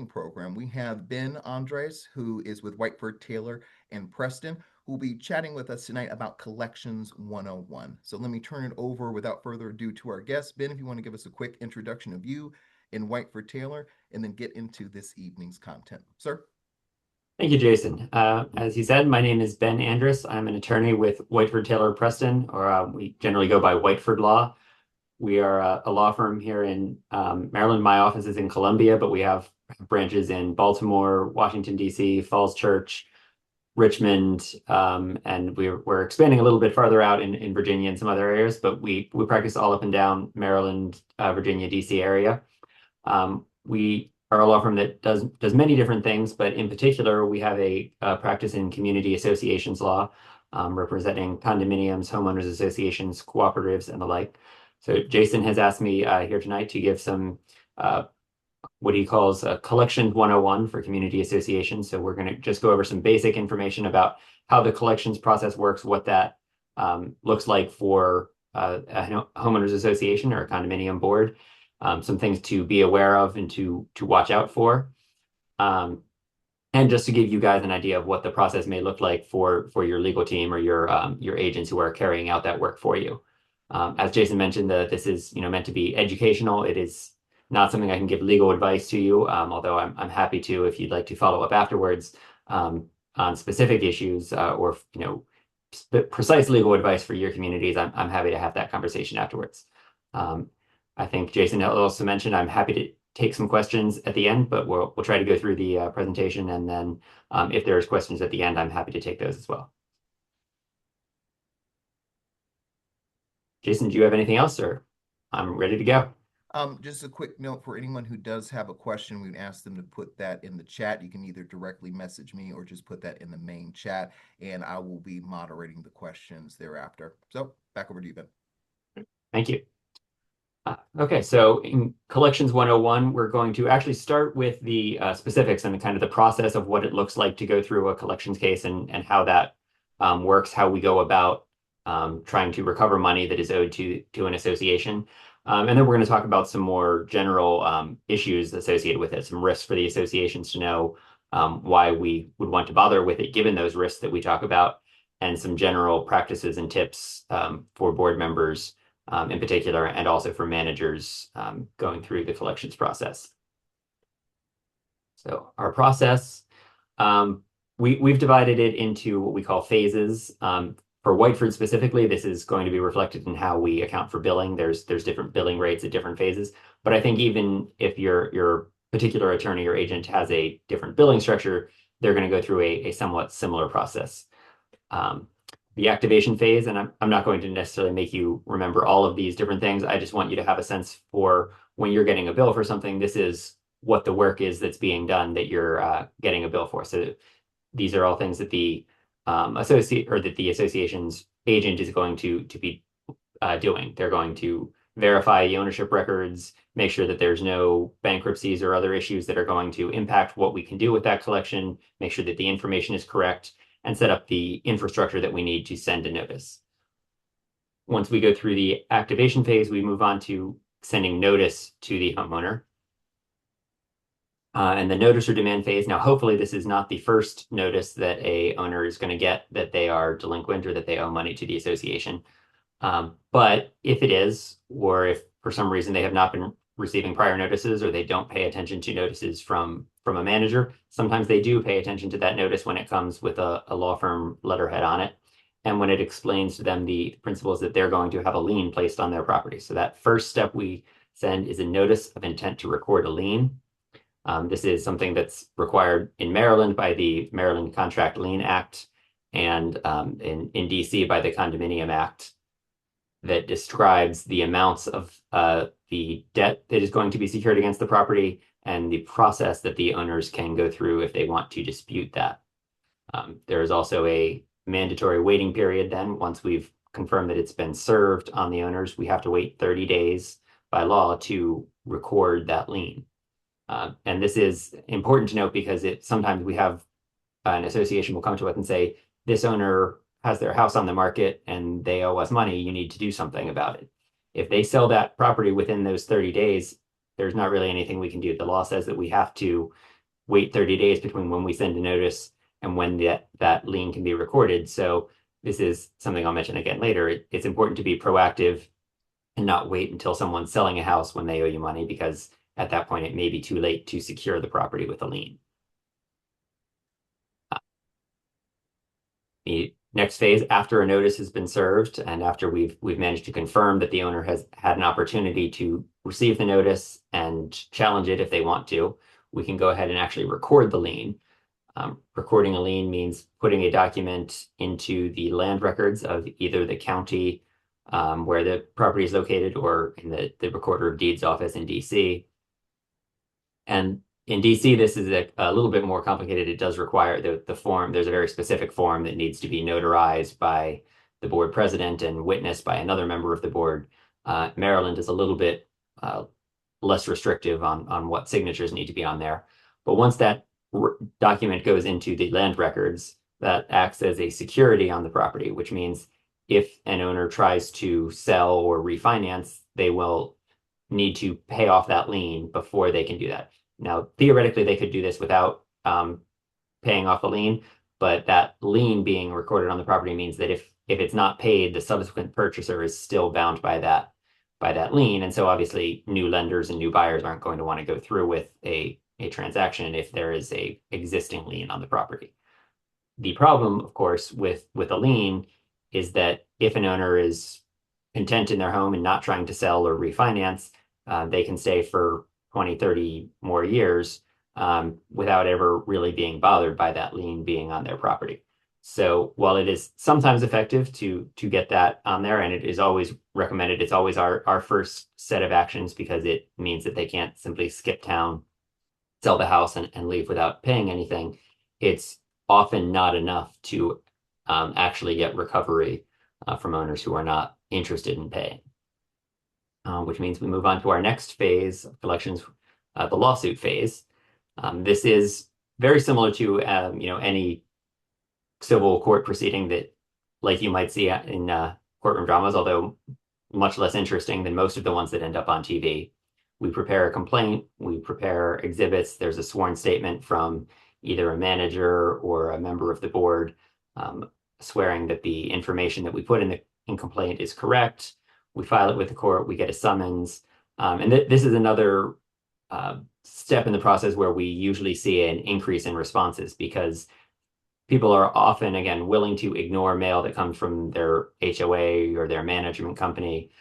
program, we have Ben Andres, who is with Whiteford, Taylor, and Preston, who will be chatting with us tonight about Collections 101. So let me turn it over without further ado to our guest. Ben, if you want to give us a quick introduction of you in Whiteford, Taylor, and then get into this evening's content. Sir? Thank you, Jason. As he said, my name is Ben Andrus. I'm an attorney with Whiteford Taylor Preston, or we generally go by Whiteford Law. We are a law firm here in Maryland. My office is in Columbia, but we have branches in Baltimore, Washington, D.C., Falls Church, Richmond, and we're expanding a little bit farther out in Virginia and some other areas, but we practice all up and down Maryland, Virginia, D.C. area. We are a law firm that does many different things, but in particular, we have a practice in community associations law, representing condominiums, homeowners associations, cooperatives, and the like. So Jason has asked me here tonight to give some what he calls a Collections 101 for community associations. So we're going to just go over some basic information about how the collections process works, what that looks like for a homeowners association or a condominium board, some things to be aware of and to watch out for. And just to give you guys an idea of what the process may look like for your legal team or your agents who are carrying out that work for you. As Jason mentioned, this is meant to be educational. It is not something I can give legal advice to you, although I'm happy to if you'd like to follow up afterwards on specific issues or precise legal advice for your communities. I'm happy to have that conversation afterwards. I think Jason also mentioned I'm happy to take some questions at the end, but we'll try to go through the presentation, and then if there's questions at the end, I'm happy to take those as well. Jason, do you have anything else, or I'm ready to go? Just a quick note for anyone who does have a question, we'd ask them to put that in the chat. You can either directly message me or just put that in the main chat, and I will be moderating the questions thereafter. So back over to you, Ben. Thank you. Okay, so in Collections 101, we're going to actually start with the specifics and the process of what it looks like to go through a collections case and how that works, how we go about trying to recover money that is owed to an association. And then we're going to talk about some more general issues associated with it, some risks for the associations to know why we would want to bother with it, given those risks that we talk about, and some general practices and tips for board members in particular, and also for managers going through the collections process. So our process, we've divided it into what we call phases. For Whiteford specifically, this is going to be reflected in how we account for billing. There's different billing rates at different phases. But I think even if your particular attorney or agent has a different billing structure, they're going to go through a somewhat similar process. The activation phase, and I'm not going to necessarily make you remember all of these different things. I just want you to have a sense for when you're getting a bill for something, this is what the work is that's being done that you're getting a bill for. So these are all things that the association's agent is going to be doing. They're going to verify the ownership records, make sure that there's no bankruptcies or other issues that are going to impact what we can do with that collection, make sure that the information is correct, and set up the infrastructure that we need to send a notice. Once we go through the activation phase, we move on to sending notice to the homeowner. And the notice or demand phase. Now, hopefully this is not the first notice that a owner is going to get that they are delinquent or that they owe money to the association. But if it is, or if for some reason they have not been receiving prior notices or they don't pay attention to notices from a manager, sometimes they do pay attention to that notice when it comes with a law firm letterhead on it. And when it explains to them the principles that they're going to have a lien placed on their property. So that first step we send is a notice of intent to record a lien. This is something that's required in Maryland by the Maryland Contract Lien Act and in DC by the Condominium Act that describes the amounts of the debt that is going to be secured against the property and the process that the owners can go through if they want to dispute that. There is also a mandatory waiting period then. Once we've confirmed that it's been served on the owners, we have to wait 30 days by law to record that lien. And this is important to note because sometimes we have an association will come to us and say, this owner has their house on the market and they owe us money, you need to do something about it. If they sell that property within those 30 days, there's not really anything we can do. The law says that we have to wait 30 days between when we send a notice and when that lien can be recorded. So this is something I'll mention again later. It's important to be proactive and not wait until someone's selling a house when they owe you money, because at that point it may be too late to secure the property with a lien. The next phase, after a notice has been served and after we've managed to confirm that the owner has had an opportunity to receive the notice and challenge it if they want to, we can go ahead and actually record the lien. Recording a lien means putting a document into the land records of either the county where the property is located or in the Recorder of Deeds office in DC. And in DC, this is a little bit more complicated. It does require the form. There's a very specific form that needs to be notarized by the board president and witnessed by another member of the board. Maryland is a little bit less restrictive on what signatures need to be on there. But once that document goes into the land records, that acts as a security on the property, which means if an owner tries to sell or refinance, they will need to pay off that lien before they can do that. Now, theoretically, they could do this without paying off the lien, but that lien being recorded on the property means that if it's not paid, the subsequent purchaser is still bound by that lien. And so obviously new lenders and new buyers aren't going to want to go through with a transaction if there is a existing lien on the property. The problem, of course, with a lien is that if an owner is content in their home and not trying to sell or refinance, they can stay for 20, 30 more years without ever really being bothered by that lien being on their property. So while it is sometimes effective to get that on there, and it is always recommended, it's always our first set of actions because it means that they can't simply skip town, sell the house and leave without paying anything. It's often not enough to actually get recovery from owners who are not interested in paying. Which means we move on to our next phase of collections, the lawsuit phase. This is very similar to any civil court proceeding that, like you might see in courtroom dramas, although much less interesting than most of the ones that end up on TV. We prepare a complaint, we prepare exhibits. There's a sworn statement from either a manager or a member of the board swearing that the information that we put in complaint is correct. We file it with the court, we get a summons. And this is another step in the process where we usually see an increase in responses because people are often, again, willing to ignore mail that comes from their HOA or their management company,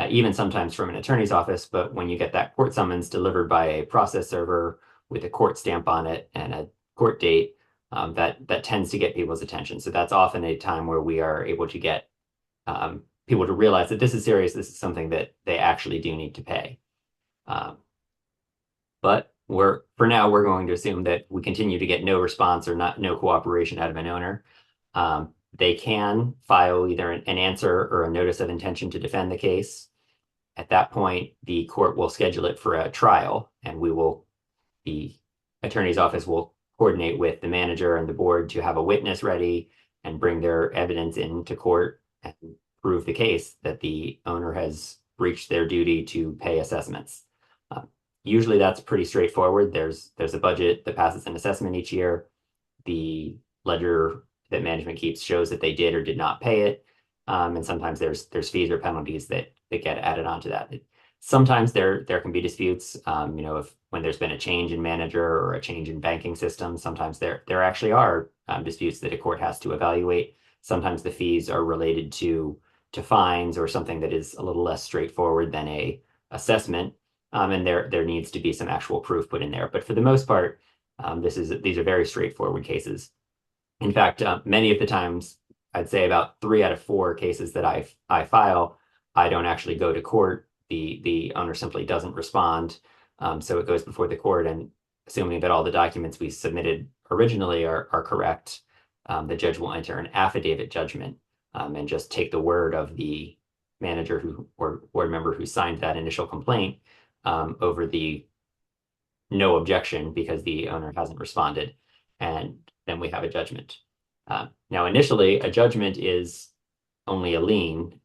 even sometimes from an attorney's office. But when you get that court summons delivered by a process server with a court stamp on it and a court date, that tends to get people's attention. So that's often a time where we are able to get people to realize that this is serious. This is something that they actually do need to pay. But for now, we're going to assume that we continue to get no response or no cooperation out of an owner. They can file either an answer or a notice of intention to defend the case. At that point, the court will schedule it for a trial, and the attorney's office will coordinate with the manager and the board to have a witness ready and bring their evidence into court and prove the case that the owner has breached their duty to pay assessments. Usually that's pretty straightforward. There's a budget that passes an assessment each year. The ledger that management keeps shows that they did or did not pay it. And sometimes there's fees or penalties that get added onto that. Sometimes there can be disputes, if when there's been a change in manager or a change in banking system, sometimes there actually are disputes that a court has to evaluate. Sometimes the fees are related to fines or something that is a little less straightforward than a assessment. And there needs to be some actual proof put in there. But for the most part, these are very straightforward cases. In fact, many of the times, I'd say about 3 out of 4 cases that I file, I don't actually go to court. The owner simply doesn't respond. So it goes before the court, and assuming that all the documents we submitted originally are correct, the judge will enter an affidavit judgment and just take the word of the manager or board member who signed that initial complaint over the no objection because the owner hasn't responded, and then we have a judgment. Now, initially, a judgment is only a lien.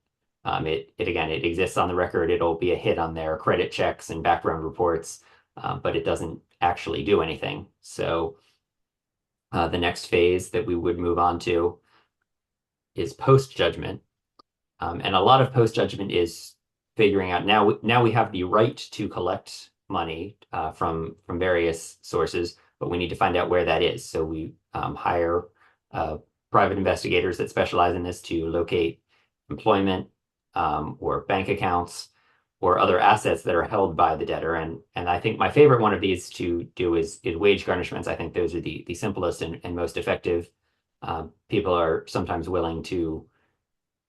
It exists on the record. It'll be a hit on their credit checks and background reports, but it doesn't actually do anything. So the next phase that we would move on to is post-judgment. And a lot of post-judgment is figuring out now we have the right to collect money from various sources, but we need to find out where that is. So we hire private investigators that specialize in this to locate employment or bank accounts or other assets that are held by the debtor. And I think my favorite one of these to do is wage garnishments. I think those are the simplest and most effective. People are sometimes willing to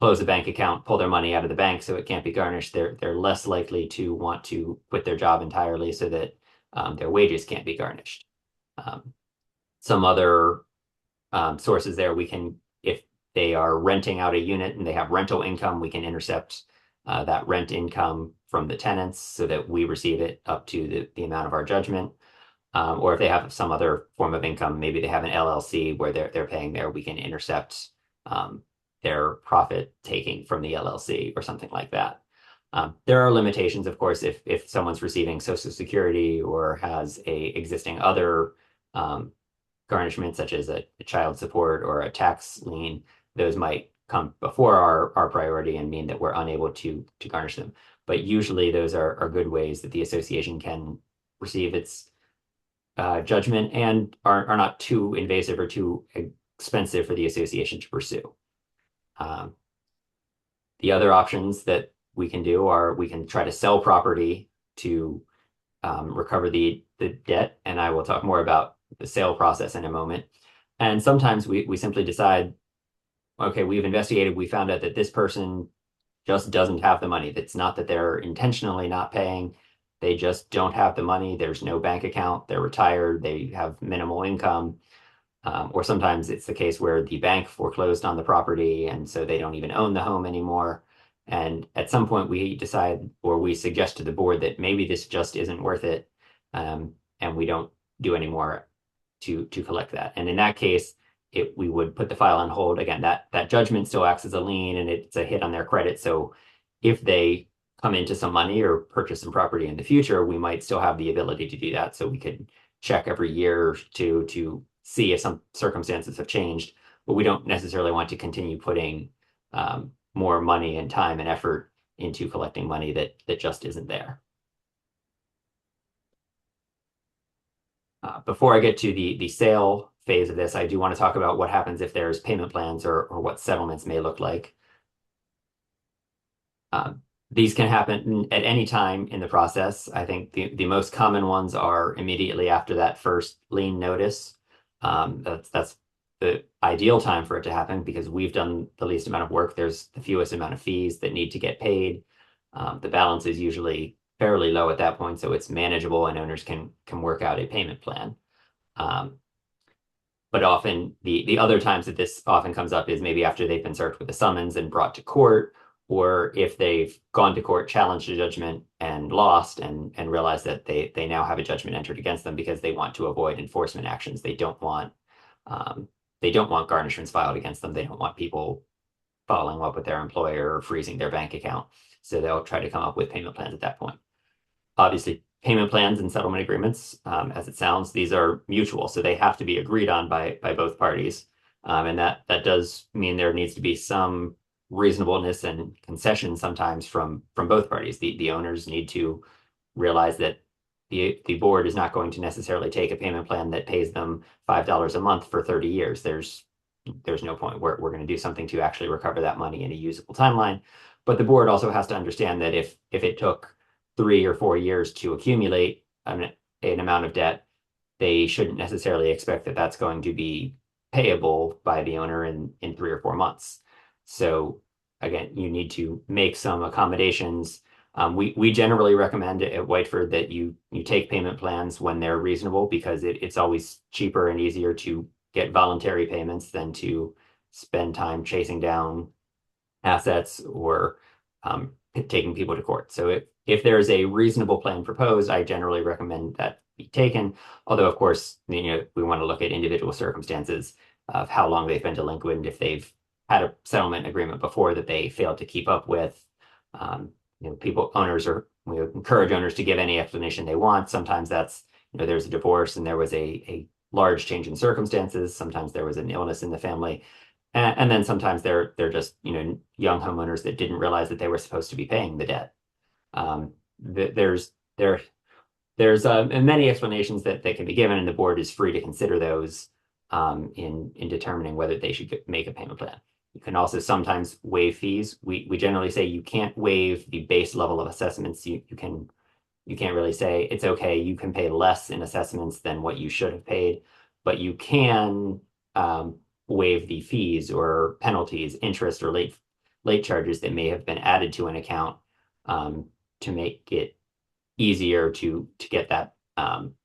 close a bank account, pull their money out of the bank so it can't be garnished. They're less likely to want to quit their job entirely so that their wages can't be garnished. Um, some other sources there we can, if they are renting out a unit and they have rental income, we can intercept that rent income from the tenants so that we receive it up to the amount of our judgment. Or if they have some other form of income, maybe they have an LLC where they're paying there, we can intercept their profit taking from the LLC or something like that. There are limitations, of course, if someone's receiving Social Security or has a existing other garnishment, such as a child support or a tax lien, those might come before our priority and mean that we're unable to garnish them. But usually those are good ways that the association can receive its judgment and are not too invasive or too expensive for the association to pursue. The other options that we can do are we can try to sell property to recover the debt, and I will talk more about the sale process in a moment. And sometimes we simply decide, okay, we've investigated, we found out that this person just doesn't have the money. It's not that they're intentionally not paying, they just don't have the money. There's no bank account, they're retired, they have minimal income. Or sometimes it's the case where the bank foreclosed on the property and so they don't even own the home anymore. And at some point we decide or we suggest to the board that maybe this just isn't worth it, and we don't do any more to collect that. And in that case, we would put the file on hold. Again, that judgment still acts as a lien and it's a hit on their credit. So if they come into some money or purchase some property in the future, we might still have the ability to do that. So we could check every year or two to see if some circumstances have changed, but we don't necessarily want to continue putting more money and time and effort into collecting money that just isn't there. Before I get to the sale phase of this, I do want to talk about what happens if there's payment plans or what settlements may look like. These can happen at any time in the process. I think the most common ones are immediately after that first lien notice. That's the ideal time for it to happen because we've done the least amount of work. There's the fewest amount of fees that need to get paid. The balance is usually fairly low at that point, so it's manageable and owners can work out a payment plan. But often the other times that this often comes up is maybe after they've been served with a summons and brought to court, or if they've gone to court, challenged a judgment and lost and realized that they now have a judgment entered against them because they want to avoid enforcement actions. They don't want garnishments filed against them. They don't want people following up with their employer or freezing their bank account. So they'll try to come up with payment plans at that point. Obviously, payment plans and settlement agreements, as it sounds, these are mutual, so they have to be agreed on by both parties. And that does mean there needs to be some reasonableness and concession sometimes from both parties. The owners need to realize that the board is not going to necessarily take a payment plan that pays them $5 a month for 30 years. There's no point. We're going to do something to actually recover that money in a usable timeline. But the board also has to understand that if it took 3 or 4 years to accumulate an amount of debt, they shouldn't necessarily expect that that's going to be payable by the owner in 3 or 4 months. So again, you need to make some accommodations. We generally recommend at Whiteford that you take payment plans when they're reasonable because it's always cheaper and easier to get voluntary payments than to spend time chasing down assets or taking people to court. So if there is a reasonable plan proposed, I generally recommend that be taken. Although, of course, we want to look at individual circumstances of how long they've been delinquent, if they've had a settlement agreement before that they failed to keep up with. We encourage owners to give any explanation they want. Sometimes that's there's a divorce and there was a large change in circumstances. Sometimes there was an illness in the family. And then sometimes they're just, young homeowners that didn't realize that they were supposed to be paying the debt. Um, there's there there's many explanations that can be given, and the board is free to consider those in determining whether they should make a payment plan. You can also sometimes waive fees. We generally say you can't waive the base level of assessments. You can't really say it's okay, you can pay less in assessments than what you should have paid, but you can waive the fees or penalties, interest or late charges that may have been added to an account to make it easier to get that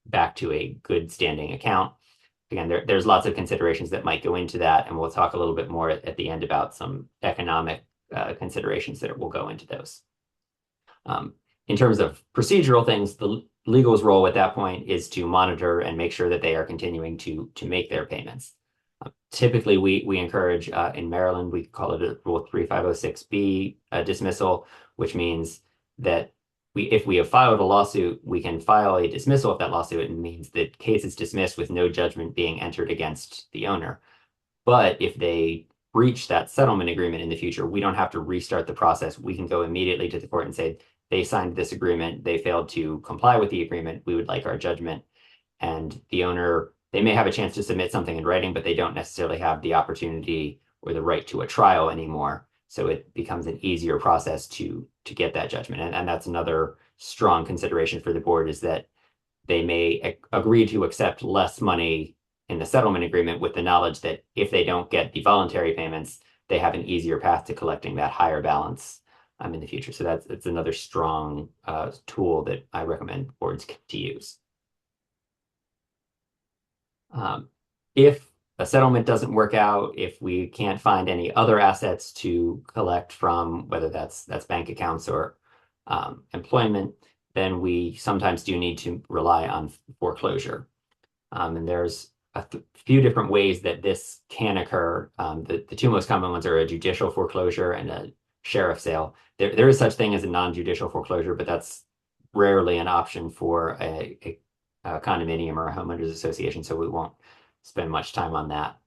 back to a good standing account. Again, there's lots of considerations that might go into that, and we'll talk a little bit more at the end about some economic considerations that will go into those. In terms of procedural things, the legal's role at that point is to monitor and make sure that they are continuing to make their payments. Typically, we encourage, in Maryland, we call it a Rule 3506B dismissal, which means that if we have filed a lawsuit, we can file a dismissal of that lawsuit. It means the case is dismissed with no judgment being entered against the owner. But if they breach that settlement agreement in the future, we don't have to restart the process. We can go immediately to the court and say, they signed this agreement, they failed to comply with the agreement, we would like our judgment. And the owner, they may have a chance to submit something in writing, but they don't necessarily have the opportunity or the right to a trial anymore. So it becomes an easier process to get that judgment. And that's another strong consideration for the board, is that they may agree to accept less money in the settlement agreement with the knowledge that if they don't get the voluntary payments, they have an easier path to collecting that higher balance in the future. So that's another strong tool that I recommend boards to use. If a settlement doesn't work out, if we can't find any other assets to collect from, whether that's bank accounts or employment, then we sometimes do need to rely on foreclosure. And there's a few different ways that this can occur. The two most common ones are a judicial foreclosure and a sheriff sale. There is such thing as a non-judicial foreclosure, but that's rarely an option for a condominium or a homeowners association, so we won't spend much time on that.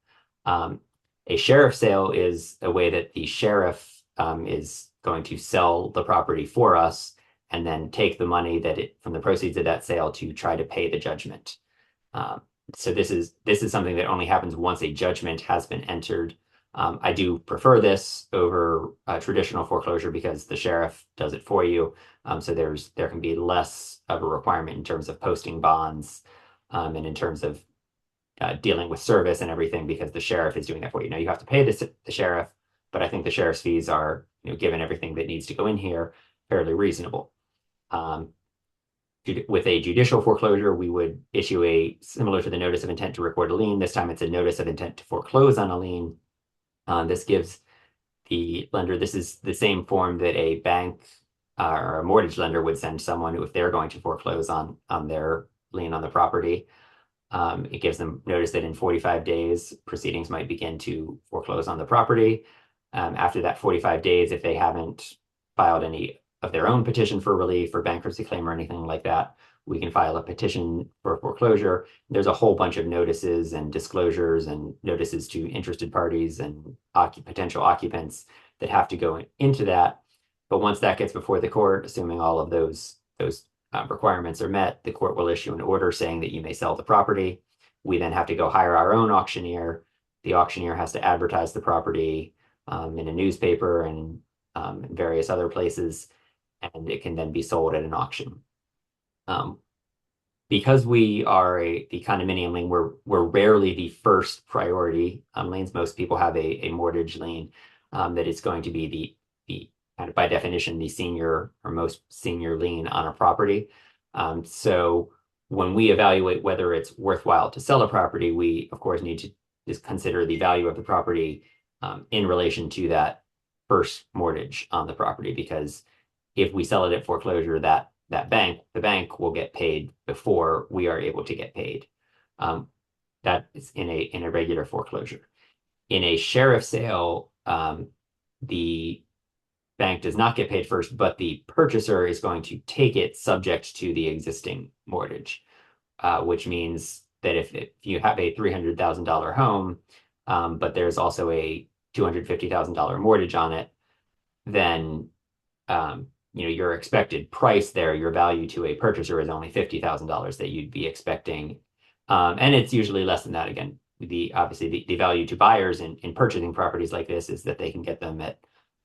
A sheriff sale is a way that the sheriff is going to sell the property for us and then take the money from the proceeds of that sale to try to pay the judgment. So this is something that only happens once a judgment has been entered. I do prefer this over traditional foreclosure because the sheriff does it for you. So there can be less of a requirement in terms of posting bonds and in terms of dealing with service and everything, because the sheriff is doing that for you. Now you have to pay the sheriff, but I think the sheriff's fees are, given everything that needs to go in here, fairly reasonable. With a judicial foreclosure, we would issue similar to the notice of intent to record a lien. This time it's a notice of intent to foreclose on a lien. This gives the lender, this is the same form that a bank or a mortgage lender would send someone if they're going to foreclose on their lien on the property. It gives them notice that in 45 days, proceedings might begin to foreclose on the property. After that 45 days, if they haven't filed any of their own petition for relief or bankruptcy claim or anything like that, we can file a petition for foreclosure. There's a whole bunch of notices and disclosures and notices to interested parties and potential occupants that have to go into that. But once that gets before the court, assuming all of those requirements are met, the court will issue an order saying that you may sell the property. We then have to go hire our own auctioneer. The auctioneer has to advertise the property in a newspaper and various other places, and it can then be sold at an auction. Because we are the condominium lien, we're rarely the first priority liens. Most people have a mortgage lien that is going to be the kind of by definition the senior or most senior lien on a property. So when we evaluate whether it's worthwhile to sell a property, we of course need to just consider the value of the property in relation to that first mortgage on the property, because if we sell it at foreclosure, the bank will get paid before we are able to get paid. That is in a regular foreclosure. In a sheriff sale, the bank does not get paid first, but the purchaser is going to take it subject to the existing mortgage. which means that if you have a $300,000 home, but there's also a $250,000 mortgage on it, then your expected price there, your value to a purchaser is only $50,000 that you'd be expecting. And it's usually less than that. Again, obviously the value to buyers in purchasing properties like this is that they can get them at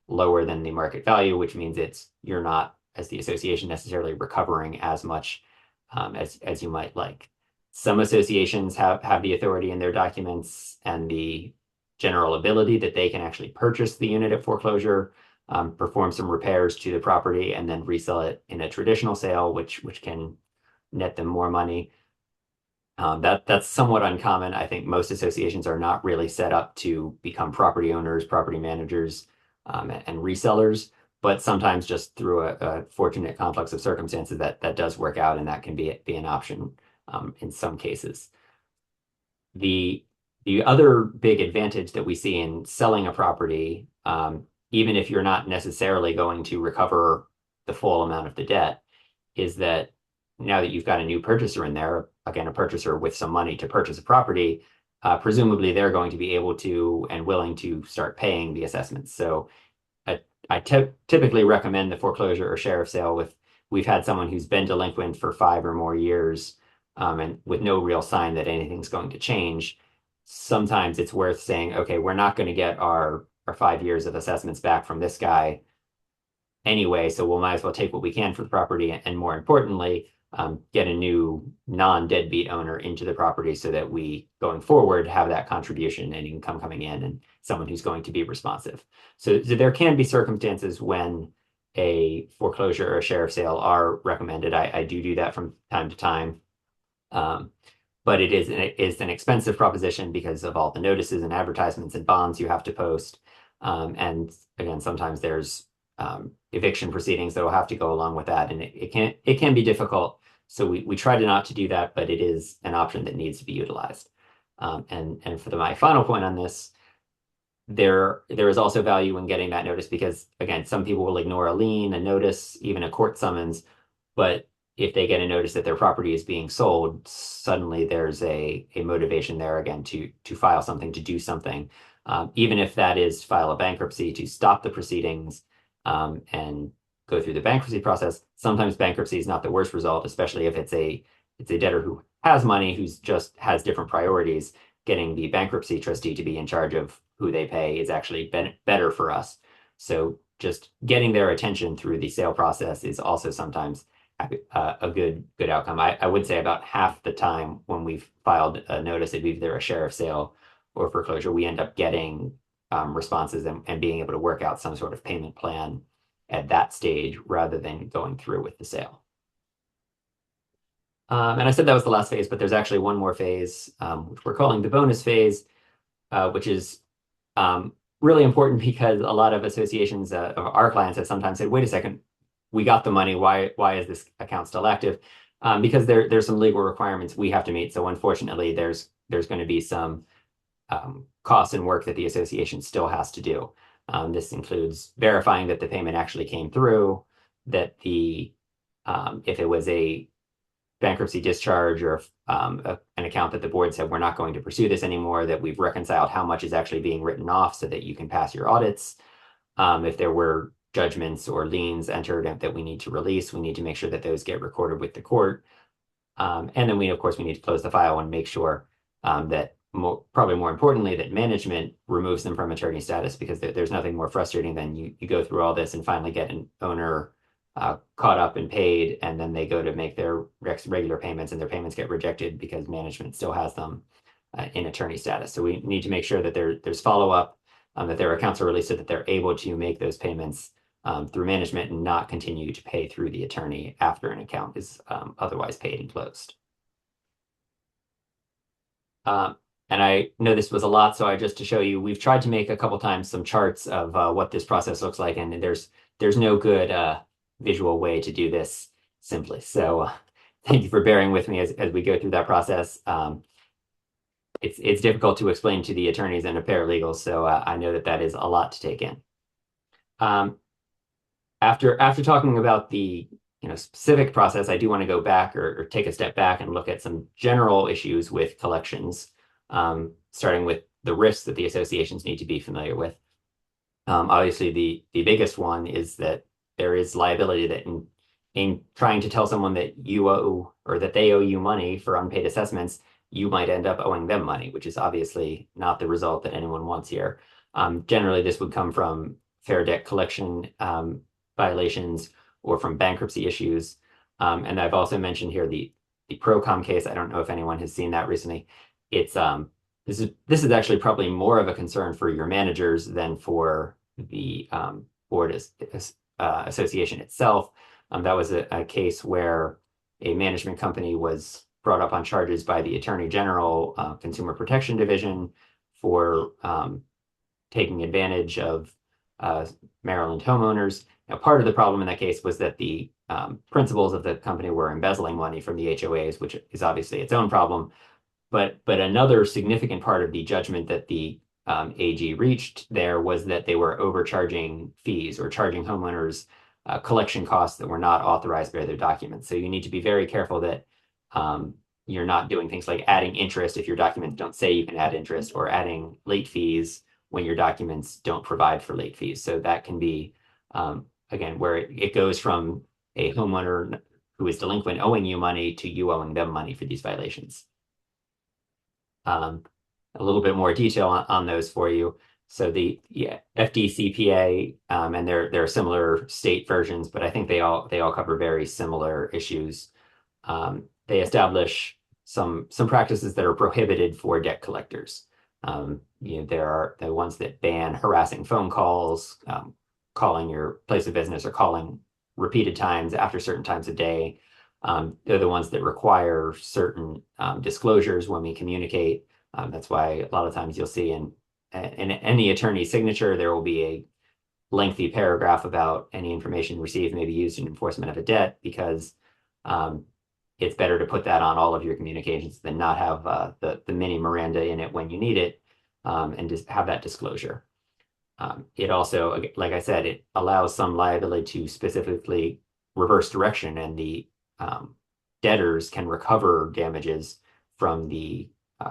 lower than the market value, which means you're not, as the association, necessarily recovering as much as you might like. Some associations have the authority in their documents and the general ability that they can actually purchase the unit at foreclosure, perform some repairs to the property, and then resell it in a traditional sale, which can net them more money. That's somewhat uncommon. I think most associations are not really set up to become property owners, property managers, and resellers, but sometimes just through a fortunate conflicts of circumstances that does work out, and that can be an option in some cases. The other big advantage that we see in selling a property, even if you're not necessarily going to recover the full amount of the debt, is that now that you've got a new purchaser in there, again, a purchaser with some money to purchase a property, presumably they're going to be able to and willing to start paying the assessments. So I typically recommend the foreclosure or sheriff sale we've had someone who's been delinquent for 5 or more years, and with no real sign that anything's going to change. Sometimes it's worth saying, okay, we're not going to get our 5 years of assessments back from this guy anyway, so we'll might as well take what we can for the property, and more importantly, get a new non-deadbeat owner into the property so that we, going forward, have that contribution and income coming in and someone who's going to be responsive. So there can be circumstances when a foreclosure or a sheriff sale are recommended. I do that from time to time. But it is an expensive proposition because of all the notices and advertisements and bonds you have to post. And again, sometimes there's eviction proceedings that will have to go along with that, and it can be difficult. So we try to not to do that, but it is an option that needs to be utilized. And for my final point on this, there is also value in getting that notice because, again, some people will ignore a lien, a notice, even a court summons, but if they get a notice that their property is being sold, suddenly there's a motivation there again to file something, to do something, even if that is file a bankruptcy to stop the proceedings and go through the bankruptcy process. Sometimes bankruptcy is not the worst result, especially if it's a debtor who has money, who's just has different priorities. Getting the bankruptcy trustee to be in charge of who they pay is actually better for us. So just getting their attention through the sale process is also sometimes a good outcome. I would say about half the time when we've filed a notice of either a sheriff sale or foreclosure, we end up getting responses and being able to work out some sort of payment plan at that stage rather than going through with the sale. And I said that was the last phase, but there's actually one more phase, which we're calling the bonus phase, which is really important because a lot of associations of our clients have sometimes said, wait a second, we got the money. Why is this account still active? Because there's some legal requirements we have to meet. So unfortunately, there's going to be some costs and work that the association still has to do. This includes verifying that the payment actually came through, that if it was a bankruptcy discharge or an account that the board said we're not going to pursue this anymore, that we've reconciled how much is actually being written off so that you can pass your audits. If there were judgments or liens entered that we need to release, we need to make sure that those get recorded with the court. And then of course, we need to close the file and make sure that probably more importantly, that management removes them from attorney status, because there's nothing more frustrating than you go through all this and finally get an owner caught up and paid, and then they go to make their regular payments and their payments get rejected because management still has them in attorney status. So we need to make sure that there's follow-up, that their accounts are released so that they're able to make those payments through management and not continue to pay through the attorney after an account is otherwise paid and closed. And I know this was a lot, so just to show you, we've tried to make a couple times some charts of what this process looks like, and there's no good visual way to do this simply. So thank you for bearing with me as we go through that process. It's difficult to explain to the attorneys and the paralegals, so I know that is a lot to take in. After talking about the specific process, I do want to go back or take a step back and look at some general issues with collections, starting with the risks that the associations need to be familiar with. Obviously, the biggest one is that there is liability that in trying to tell someone that you owe or that they owe you money for unpaid assessments, you might end up owing them money, which is obviously not the result that anyone wants here. Generally, this would come from fair debt collection violations or from bankruptcy issues. And I've also mentioned here the Procom case. I don't know if anyone has seen that recently. It's this is actually probably more of a concern for your managers than for the board association itself. That was a case where a management company was brought up on charges by the Attorney General Consumer Protection Division for taking advantage of Maryland homeowners. Now, part of the problem in that case was that the principals of the company were embezzling money from the HOAs, which is obviously its own problem. But another significant part of the judgment that the AG reached there was that they were overcharging fees or charging homeowners collection costs that were not authorized by their documents. So you need to be very careful that you're not doing things like adding interest if your documents don't say you can add interest, or adding late fees when your documents don't provide for late fees. So that can be, again, where it goes from a homeowner who is delinquent owing you money to you owing them money for these violations. A little bit more detail on those for you. So the FDCPA, and there are similar state versions, but I think they all cover very similar issues. They establish some practices that are prohibited for debt collectors. There are the ones that ban harassing phone calls, calling your place of business, or calling repeated times after certain times of day. They're the ones that require certain disclosures when we communicate. That's why a lot of times you'll see in any attorney's signature, there will be a lengthy paragraph about any information received may be used in enforcement of a debt, because it's better to put that on all of your communications than not have the mini Miranda in it when you need it, and just have that disclosure. It also, like I said, it allows some liability to specifically reverse direction, and the debtors can recover damages from the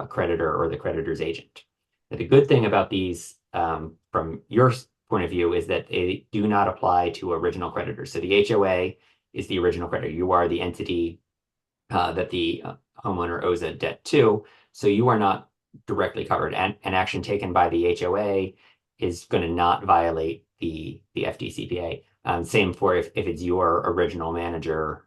creditor or the creditor's agent. But the good thing about these, from your point of view, is that they do not apply to original creditors. So the HOA is the original creditor. You are the entity that the homeowner owes a debt to. So you are not directly covered. And an action taken by the HOA is going to not violate the FDCPA. Same for if it's your original manager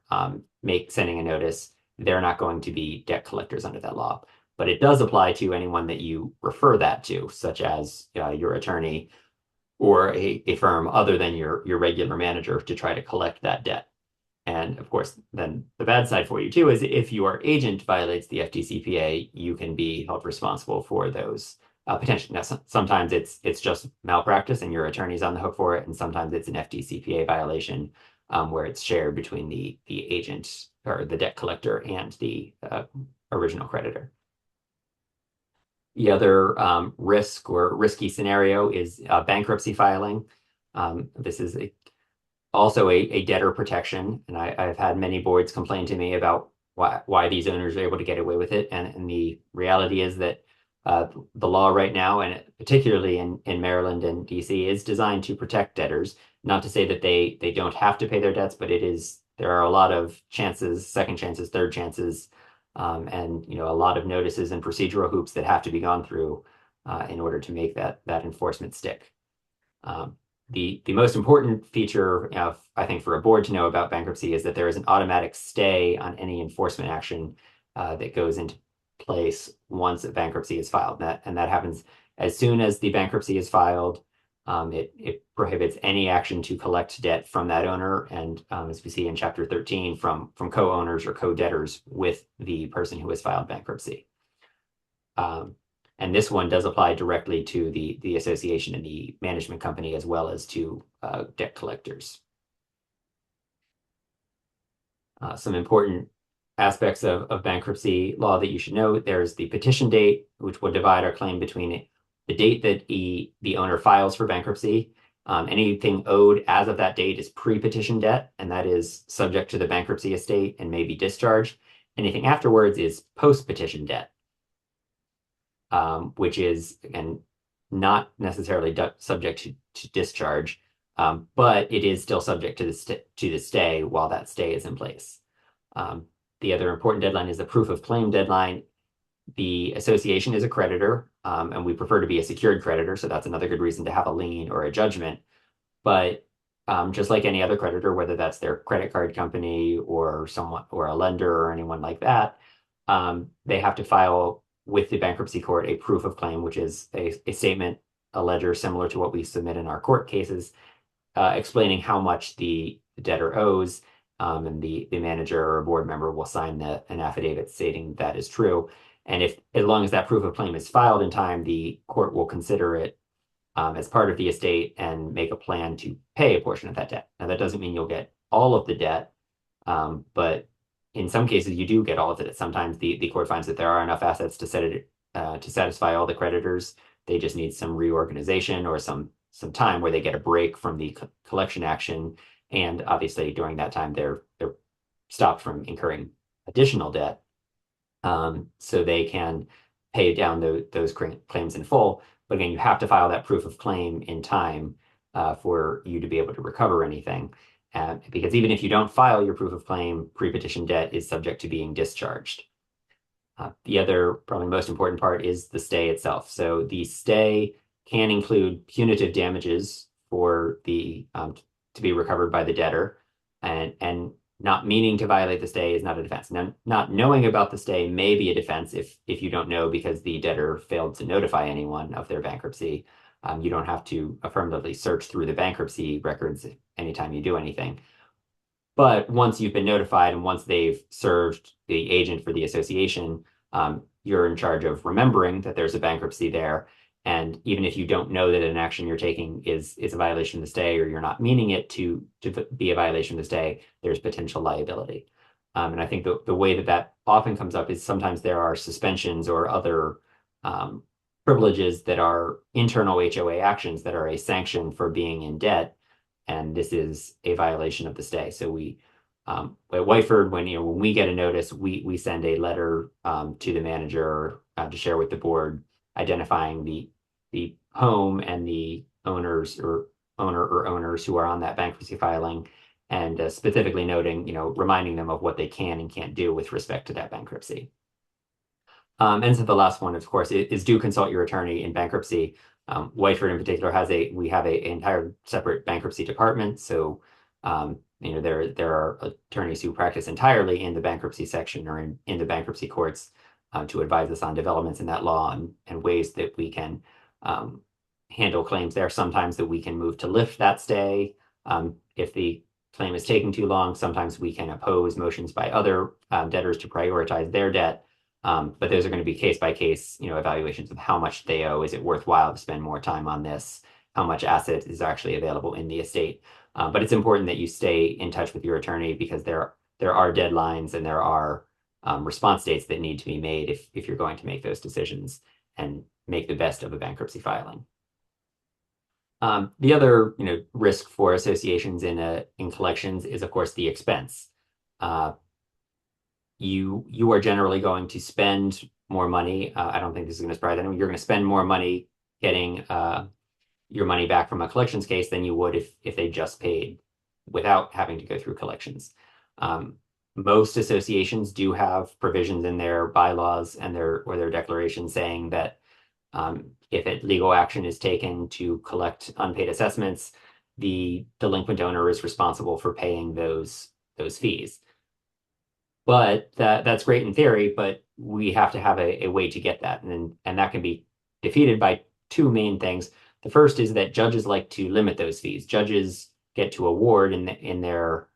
sending a notice, they're not going to be debt collectors under that law. But it does apply to anyone that you refer that to, such as your attorney or a firm other than your regular manager, to try to collect that debt. And of course, then the bad side for you too is if your agent violates the FDCPA, you can be held responsible for those potentially. Now, sometimes it's just malpractice and your attorney's on the hook for it, and sometimes it's an FDCPA violation where it's shared between the agent or the debt collector and the original creditor. The other risk or risky scenario is bankruptcy filing. This is also a debtor protection, and I've had many boards complain to me about why these owners are able to get away with it. And the reality is that the law right now, and particularly in Maryland and DC, is designed to protect debtors. Not to say that they don't have to pay their debts, but there are a lot of chances, second chances, third chances, and a lot of notices and procedural hoops that have to be gone through in order to make that enforcement stick. The most important feature, I think, for a board to know about bankruptcy is that there is an automatic stay on any enforcement action that goes into place once a bankruptcy is filed. And that happens as soon as the bankruptcy is filed. It prohibits any action to collect debt from that owner, and as we see in Chapter 13, from co-owners or co-debtors with the person who has filed bankruptcy. And this one does apply directly to the association and the management company, as well as to debt collectors. Some important aspects of bankruptcy law that you should know: there's the petition date, which will divide our claim between the date that the owner files for bankruptcy Anything owed as of that date is pre-petition debt, and that is subject to the bankruptcy estate and may be discharged. Anything afterwards is post-petition debt, which is, again, not necessarily subject to discharge, but it is still subject to the stay while that stay is in place. The other important deadline is the proof of claim deadline. The association is a creditor, and we prefer to be a secured creditor, so that's another good reason to have a lien or a judgment. But just like any other creditor, whether that's their credit card company or someone or a lender or anyone like that, they have to file with the bankruptcy court a proof of claim, which is a statement, a ledger similar to what we submit in our court cases, explaining how much the debtor owes, and the manager or a board member will sign an affidavit stating that is true. And if, as long as that proof of claim is filed in time, the court will consider it as part of the estate and make a plan to pay a portion of that debt. Now, that doesn't mean you'll get all of the debt, but in some cases you do get all of it. Sometimes the court finds that there are enough assets to satisfy all the creditors. They just need some reorganization or some time where they get a break from the collection action, and obviously during that time they're stopped from incurring additional debt, so they can pay down those claims in full. But again, you have to file that proof of claim in time for you to be able to recover anything. Because even if you don't file your proof of claim, pre-petition debt is subject to being discharged. The other, probably most important part is the stay itself. So the stay can include punitive damages for to be recovered by the debtor, and not meaning to violate the stay is not a defense. Now, not knowing about the stay may be a defense if you don't know because the debtor failed to notify anyone of their bankruptcy. You don't have to affirmatively search through the bankruptcy records anytime you do anything. But once you've been notified and once they've served the agent for the association, you're in charge of remembering that there's a bankruptcy there. And even if you don't know that an action you're taking is a violation of the stay, or you're not meaning it to be a violation of the stay, there's potential liability. And I think the way that often comes up is sometimes there are suspensions or other privileges that are internal HOA actions that are a sanction for being in debt, and this is a violation of the stay. So we at Whiteford, when we get a notice, we send a letter to the manager to share with the board, identifying the home and the owners or owners who are on that bankruptcy filing, and specifically noting, reminding them of what they can and can't do with respect to that bankruptcy. And so the last one, of course, is do consult your attorney in bankruptcy. Whiteford in particular we have an entire separate bankruptcy department. So, there are attorneys who practice entirely in the bankruptcy section or in the bankruptcy courts to advise us on developments in that law and ways that we can handle claims there. Sometimes that we can move to lift that stay if the claim is taking too long. Sometimes we can oppose motions by other debtors to prioritize their debt. But those are going to be case by case, evaluations of how much they owe. Is it worthwhile to spend more time on this? How much asset is actually available in the estate? But it's important that you stay in touch with your attorney, because there are deadlines and there are response dates that need to be made if you're going to make those decisions and make the best of a bankruptcy filing. The other risk for associations in collections is, of course, the expense. You are generally going to spend more money. I don't think this is going to surprise anyone. You're going to spend more money getting your money back from a collections case than you would if they just paid without having to go through collections. Most associations do have provisions in their bylaws and their declaration saying that if legal action is taken to collect unpaid assessments, the delinquent owner is responsible for paying those fees. But that's great in theory, but we have to have a way to get that. And that can be defeated by two main things. The first is that judges like to limit those fees. Judges get to award in their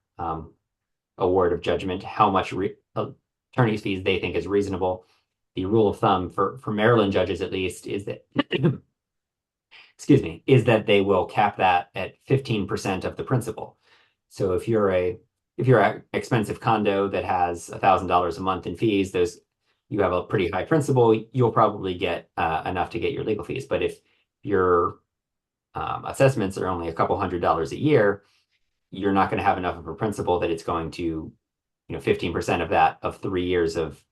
award of judgment how much attorney's fees they think is reasonable. The rule of thumb for Maryland judges, at least, is that excuse me, is that they will cap that at 15% of the principal. So if you're an expensive condo that has $1,000 a month in fees, you have a pretty high principal, you'll probably get enough to get your legal fees. But if you're assessments are only a couple $100s a year, you're not going to have enough of a principal that it's going to, 15% of that of 3 years of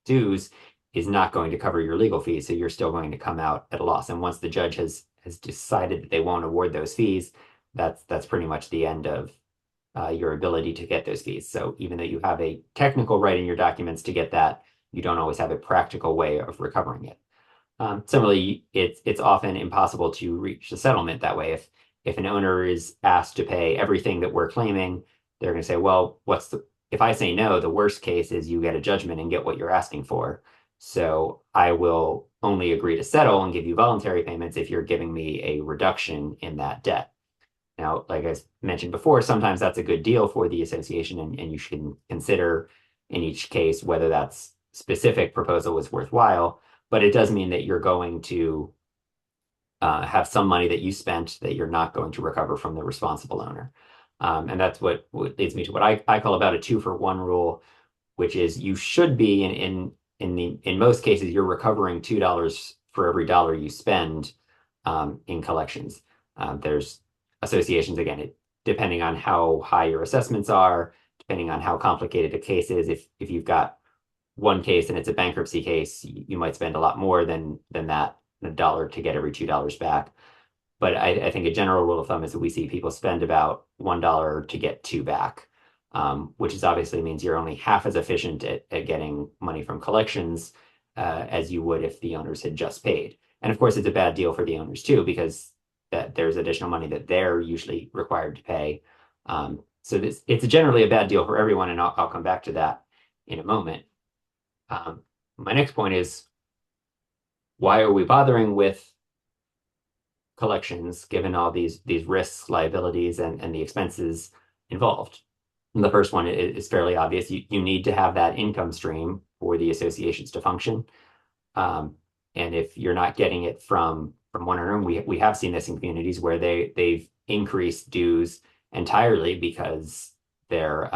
dues is not going to cover your legal fees. So you're still going to come out at a loss. And once the judge has decided that they won't award those fees, that's pretty much the end of your ability to get those fees. So even though you have a technical right in your documents to get that, you don't always have a practical way of recovering it. Similarly, it's often impossible to reach a settlement that way. If an owner is asked to pay everything that we're claiming, they're going to say, well, if I say no, the worst case is you get a judgment and get what you're asking for. So I will only agree to settle and give you voluntary payments if you're giving me a reduction in that debt. Now, like I mentioned before, sometimes that's a good deal for the association, and you should consider in each case whether that specific proposal is worthwhile. But it does mean that you're going to have some money that you spent that you're not going to recover from the responsible owner. And that's what leads me to what I call about a 2-for-1 rule, which is you should be in most cases you're recovering $2 for every dollar you spend in collections. There's associations again, depending on how high your assessments are, depending on how complicated a case is. If you've got one case and it's a bankruptcy case, you might spend a lot more than that a dollar to get every $2 back. But I think a general rule of thumb is that we see people spend about $1 to get two back, which is obviously means you're only half as efficient at getting money from collections as you would if the owners had just paid. And of course, it's a bad deal for the owners too, because there's additional money that they're usually required to pay. So it's generally a bad deal for everyone, and I'll come back to that in a moment. My next point is, why are we bothering with collections given all these risks, liabilities, and the expenses involved? And the first one is fairly obvious. You need to have that income stream for the associations to function. And if you're not getting it from one owner, we have seen this in communities where they've increased dues entirely because their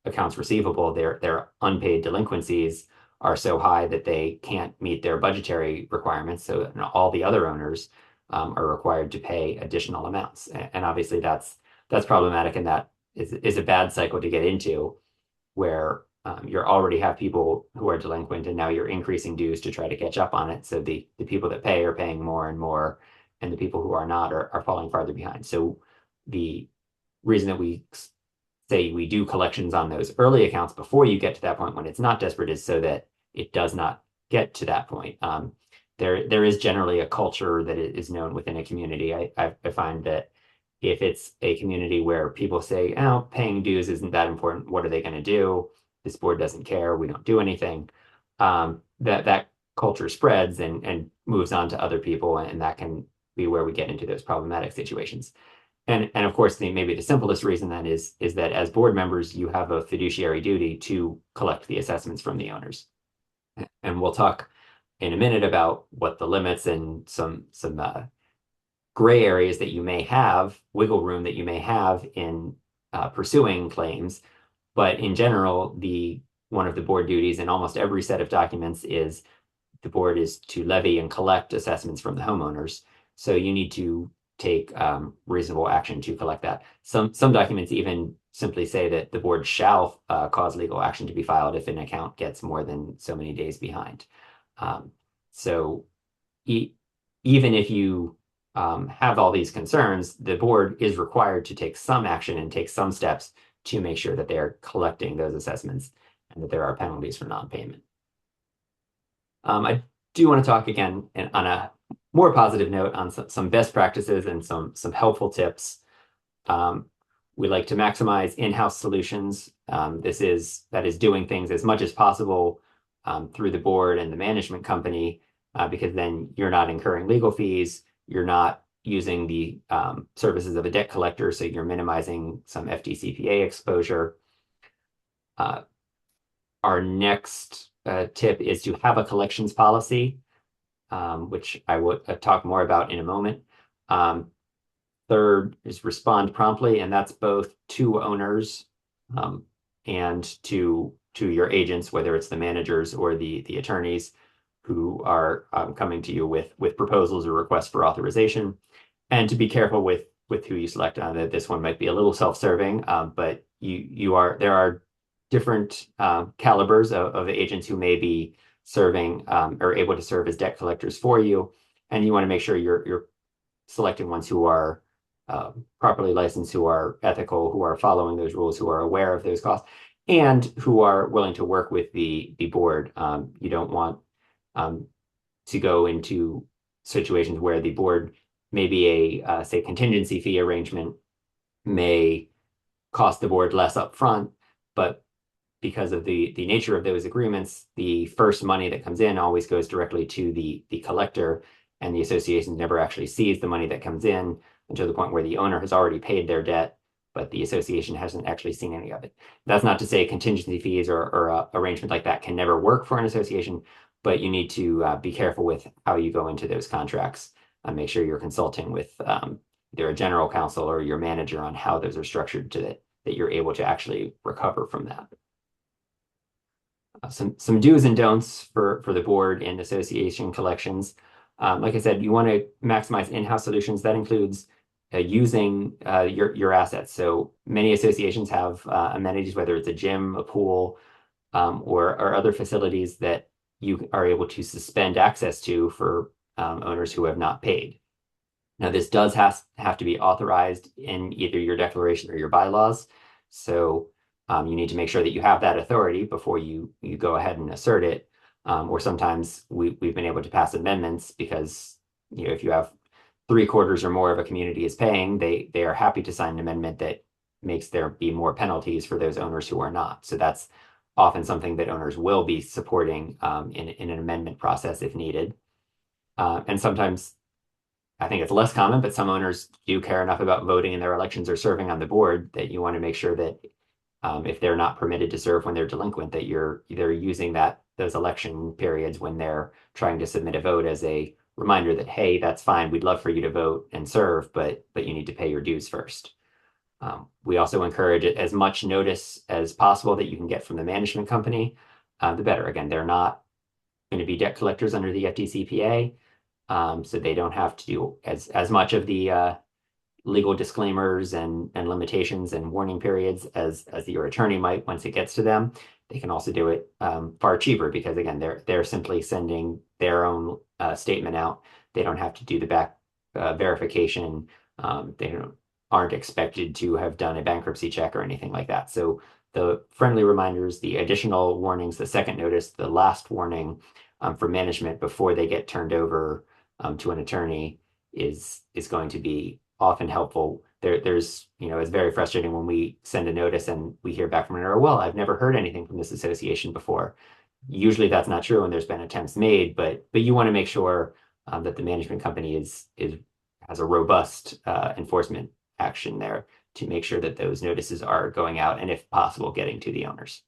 accounts receivable, their unpaid delinquencies are so high that they can't meet their budgetary requirements. So all the other owners are required to pay additional amounts. And obviously that's problematic, and that is a bad cycle to get into, where you already have people who are delinquent and now you're increasing dues to try to catch up on it. So the people that pay are paying more and more, and the people who are not are falling farther behind. So the reason that we say we do collections on those early accounts before you get to that point when it's not desperate is so that it does not get to that point. There is generally a culture that is known within a community. I find that if it's a community where people say, oh, paying dues isn't that important, what are they going to do? This board doesn't care, we don't do anything. That culture spreads and moves on to other people, and that can be where we get into those problematic situations. And of course, maybe the simplest reason then is that as board members, you have a fiduciary duty to collect the assessments from the owners. And we'll talk in a minute about what the limits and some gray areas that you may have, wiggle room that you may have in pursuing claims. But in general, one of the board duties in almost every set of documents is the board is to levy and collect assessments from the homeowners. So you need to take reasonable action to collect that. Some documents even simply say that the board shall cause legal action to be filed if an account gets more than so many days behind. So even if you have all these concerns, the board is required to take some action and take some steps to make sure that they are collecting those assessments and that there are penalties for non-payment. I do want to talk again on a more positive note on some best practices and some helpful tips. We like to maximize in-house solutions. That is doing things as much as possible through the board and the management company, because then you're not incurring legal fees, you're not using the services of a debt collector, so you're minimizing some FDCPA exposure. Our next tip is to have a collections policy, which I would talk more about in a moment. Third is respond promptly, and that's both to owners and to your agents, whether it's the managers or the attorneys who are coming to you with proposals or requests for authorization. And to be careful with who you select on that. This one might be a little self-serving, but you are there are different calibers of agents who may be serving or able to serve as debt collectors for you, and you want to make sure you're selecting ones who are properly licensed, who are ethical, who are following those rules, who are aware of those costs, and who are willing to work with the board. You don't want um, to go into situations where the board, maybe a say contingency fee arrangement may cost the board less upfront, but because of the nature of those agreements, the first money that comes in always goes directly to the collector, and the association never actually sees the money that comes in until the point where the owner has already paid their debt, but the association hasn't actually seen any of it. That's not to say contingency fees or arrangement like that can never work for an association, but you need to be careful with how you go into those contracts. Make sure you're consulting with either a general counsel or your manager on how those are structured to that you're able to actually recover from that. Some do's and don'ts for the board and association collections. Like I said, you want to maximize in-house solutions. That includes using your assets. So many associations have amenities, whether it's a gym, a pool, or other facilities that you are able to suspend access to for owners who have not paid. Now, this does have to be authorized in either your declaration or your bylaws. So you need to make sure that you have that authority before you go ahead and assert it. Or sometimes we've been able to pass amendments because if you have 3/4 or more of a community is paying, they are happy to sign an amendment that makes there be more penalties for those owners who are not. So that's often something that owners will be supporting in an amendment process if needed. And sometimes I think it's less common, but some owners do care enough about voting in their elections or serving on the board that you want to make sure that if they're not permitted to serve when they're delinquent, that you're either using those election periods when they're trying to submit a vote as a reminder that, hey, that's fine. We'd love for you to vote and serve, but you need to pay your dues first. We also encourage as much notice as possible that you can get from the management company, the better. Again, they're not going to be debt collectors under the FDCPA, so they don't have to do as much of the legal disclaimers and limitations and warning periods as your attorney might once it gets to them. They can also do it far cheaper because again, they're simply sending their own statement out. They don't have to do the back verification. They aren't expected to have done a bankruptcy check or anything like that. So the friendly reminders, the additional warnings, the second notice, the last warning for management before they get turned over to an attorney is going to be often helpful. There's, it's very frustrating when we send a notice and we hear back from an owner, well, I've never heard anything from this association before. Usually that's not true and there's been attempts made, but you want to make sure that the management company has a robust enforcement action there to make sure that those notices are going out and if possible, getting to the owners.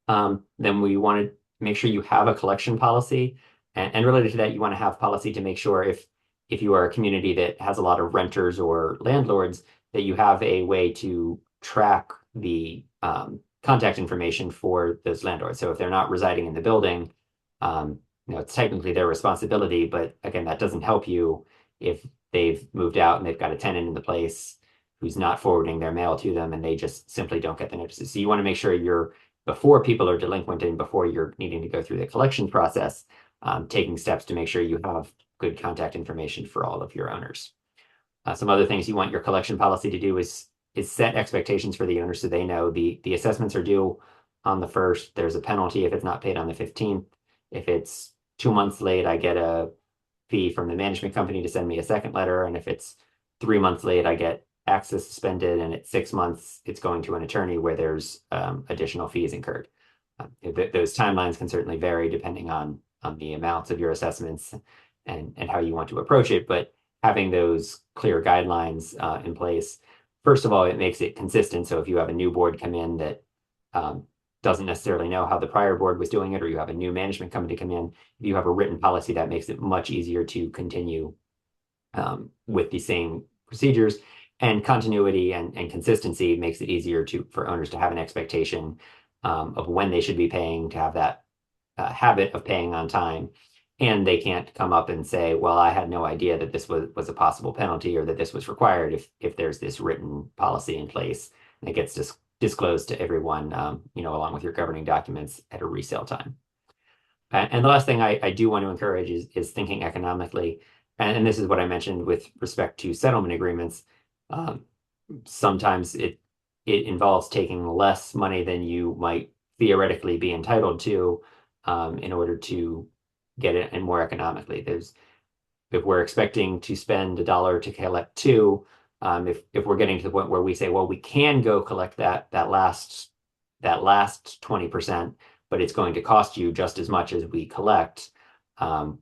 Then we want to make sure you have a collection policy and related to that, you want to have policy to make sure if you are a community that has a lot of renters or landlords, that you have a way to track the contact information for those landlords. So if they're not residing in the building, it's technically their responsibility, but again, that doesn't help you if they've moved out and they've got a tenant in the place who's not forwarding their mail to them and they just simply don't get the notices. So you want to make sure before people are delinquent and before you're needing to go through the collection process, taking steps to make sure you have good contact information for all of your owners. Some other things you want your collection policy to do is set expectations for the owners so they know the assessments are due on the 1st. There's a penalty if it's not paid on the 15th. If it's 2 months late, I get a fee from the management company to send me a second letter. And if it's 3 months late, I get access suspended. And at 6 months, it's going to an attorney where there's additional fees incurred. Those timelines can certainly vary depending on the amounts of your assessments and how you want to approach it. But having those clear guidelines in place, first of all, it makes it consistent. So if you have a new board come in that doesn't necessarily know how the prior board was doing it, or you have a new management company come in, if you have a written policy, that makes it much easier to continue with the same procedures. And continuity and consistency makes it easier for owners to have an expectation of when they should be paying, to have that habit of paying on time. and they can't come up and say, well, I had no idea that this was a possible penalty or that this was required if there's this written policy in place and it gets disclosed to everyone, along with your governing documents at a resale time. And the last thing I do want to encourage is thinking economically. And this is what I mentioned with respect to settlement agreements. Um, Sometimes it involves taking less money than you might theoretically be entitled to in order to get it and more economically. If we're expecting to spend $1 to collect two, if we're getting to the point where we say, well, we can go collect that last 20%, but it's going to cost you just as much as we collect.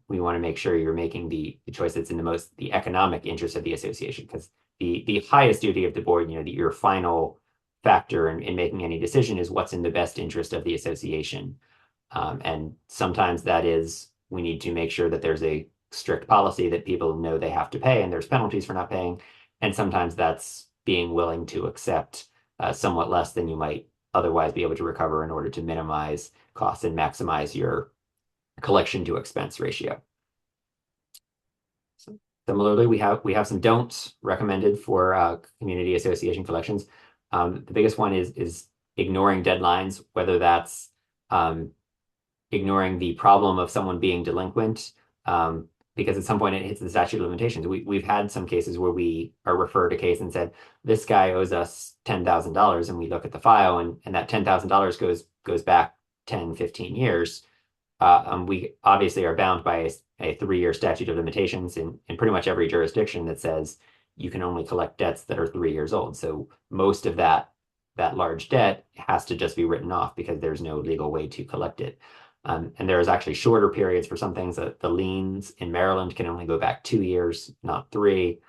We want to make sure you're making the choice that's in the economic interest of the association, because the highest duty of the board, your final factor in making any decision is what's in the best interest of the association. And sometimes that is we need to make sure that there's a strict policy that people know they have to pay and there's penalties for not paying. And sometimes that's being willing to accept somewhat less than you might otherwise be able to recover in order to minimize costs and maximize your collection to expense ratio. So similarly, we have some don'ts recommended for community association collections. The biggest one is ignoring deadlines, whether that's ignoring the problem of someone being delinquent, because at some point it hits the statute of limitations. We've had some cases where we are referred a case and said, this guy owes us $10,000, and we look at the file and that $10,000 goes back 10, 15 years. We obviously are bound by a 3-year statute of limitations in pretty much every jurisdiction that says you can only collect debts that are 3 years old. So most of that large debt has to just be written off because there's no legal way to collect it. And there's actually shorter periods for some things. The liens in Maryland can only go back 2 years, not 3.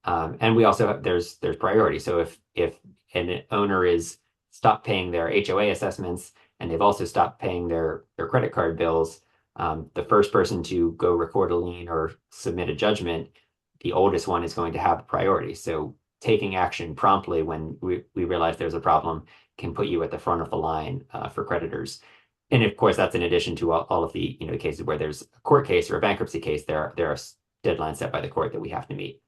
And we also have, there's priority. So if an owner is stopped paying their HOA assessments and they've also stopped paying their credit card bills, the first person to go record a lien or submit a judgment, the oldest one is going to have priority. So taking action promptly when we realize there's a problem can put you at the front of the line for creditors. And of course, that's in addition to all of the cases where there's a court case or a bankruptcy case. There are deadlines set by the court that we have to meet.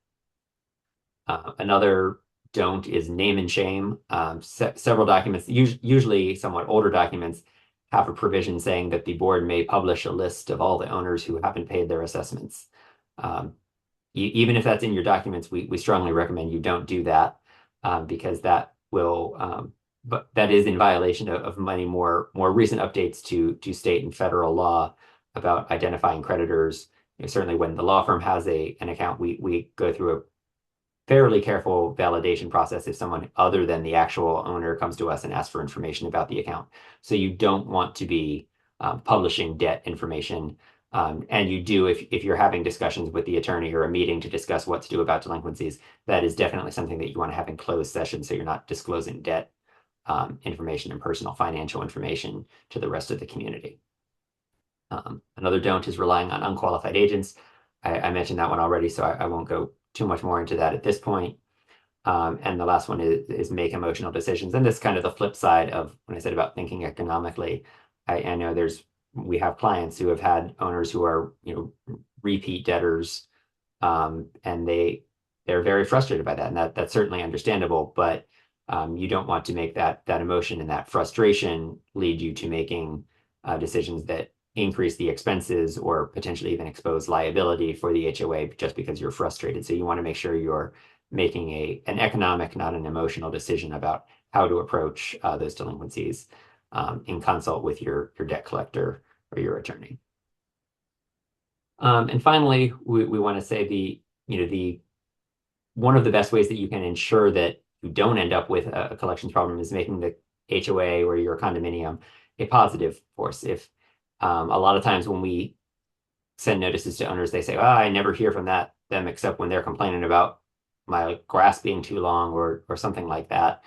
Another don't is name and shame. Several documents, usually somewhat older documents, have a provision saying that the board may publish a list of all the owners who haven't paid their assessments. Even if that's in your documents, we strongly recommend you don't do that because that will but that is in violation of many more recent updates to state and federal law about identifying creditors. Certainly when the law firm has an account, we go through a fairly careful validation process if someone other than the actual owner comes to us and asks for information about the account. So you don't want to be publishing debt information. And you do, if you're having discussions with the attorney or a meeting to discuss what to do about delinquencies, that is definitely something that you want to have in closed session so you're not disclosing debt information and personal financial information to the rest of the community. Another don't is relying on unqualified agents. I mentioned that one already, so I won't go too much more into that at this point. And the last one is make emotional decisions. And this is kind of the flip side of when I said about thinking economically. I know we have clients who have had owners who are, repeat debtors, and they're very frustrated by that. And that's certainly understandable, but you don't want to make that emotion and that frustration lead you to making decisions that increase the expenses or potentially even expose liability for the HOA just because you're frustrated. So you want to make sure you're making an economic, not an emotional decision about how to approach those delinquencies in consult with your debt collector or your attorney. And finally, we want to say the one of the best ways that you can ensure that you don't end up with a collections problem is making the HOA or your condominium a positive force. If a lot of times when we send notices to owners, they say, I never hear from them except when they're complaining about my grass being too long or something like that.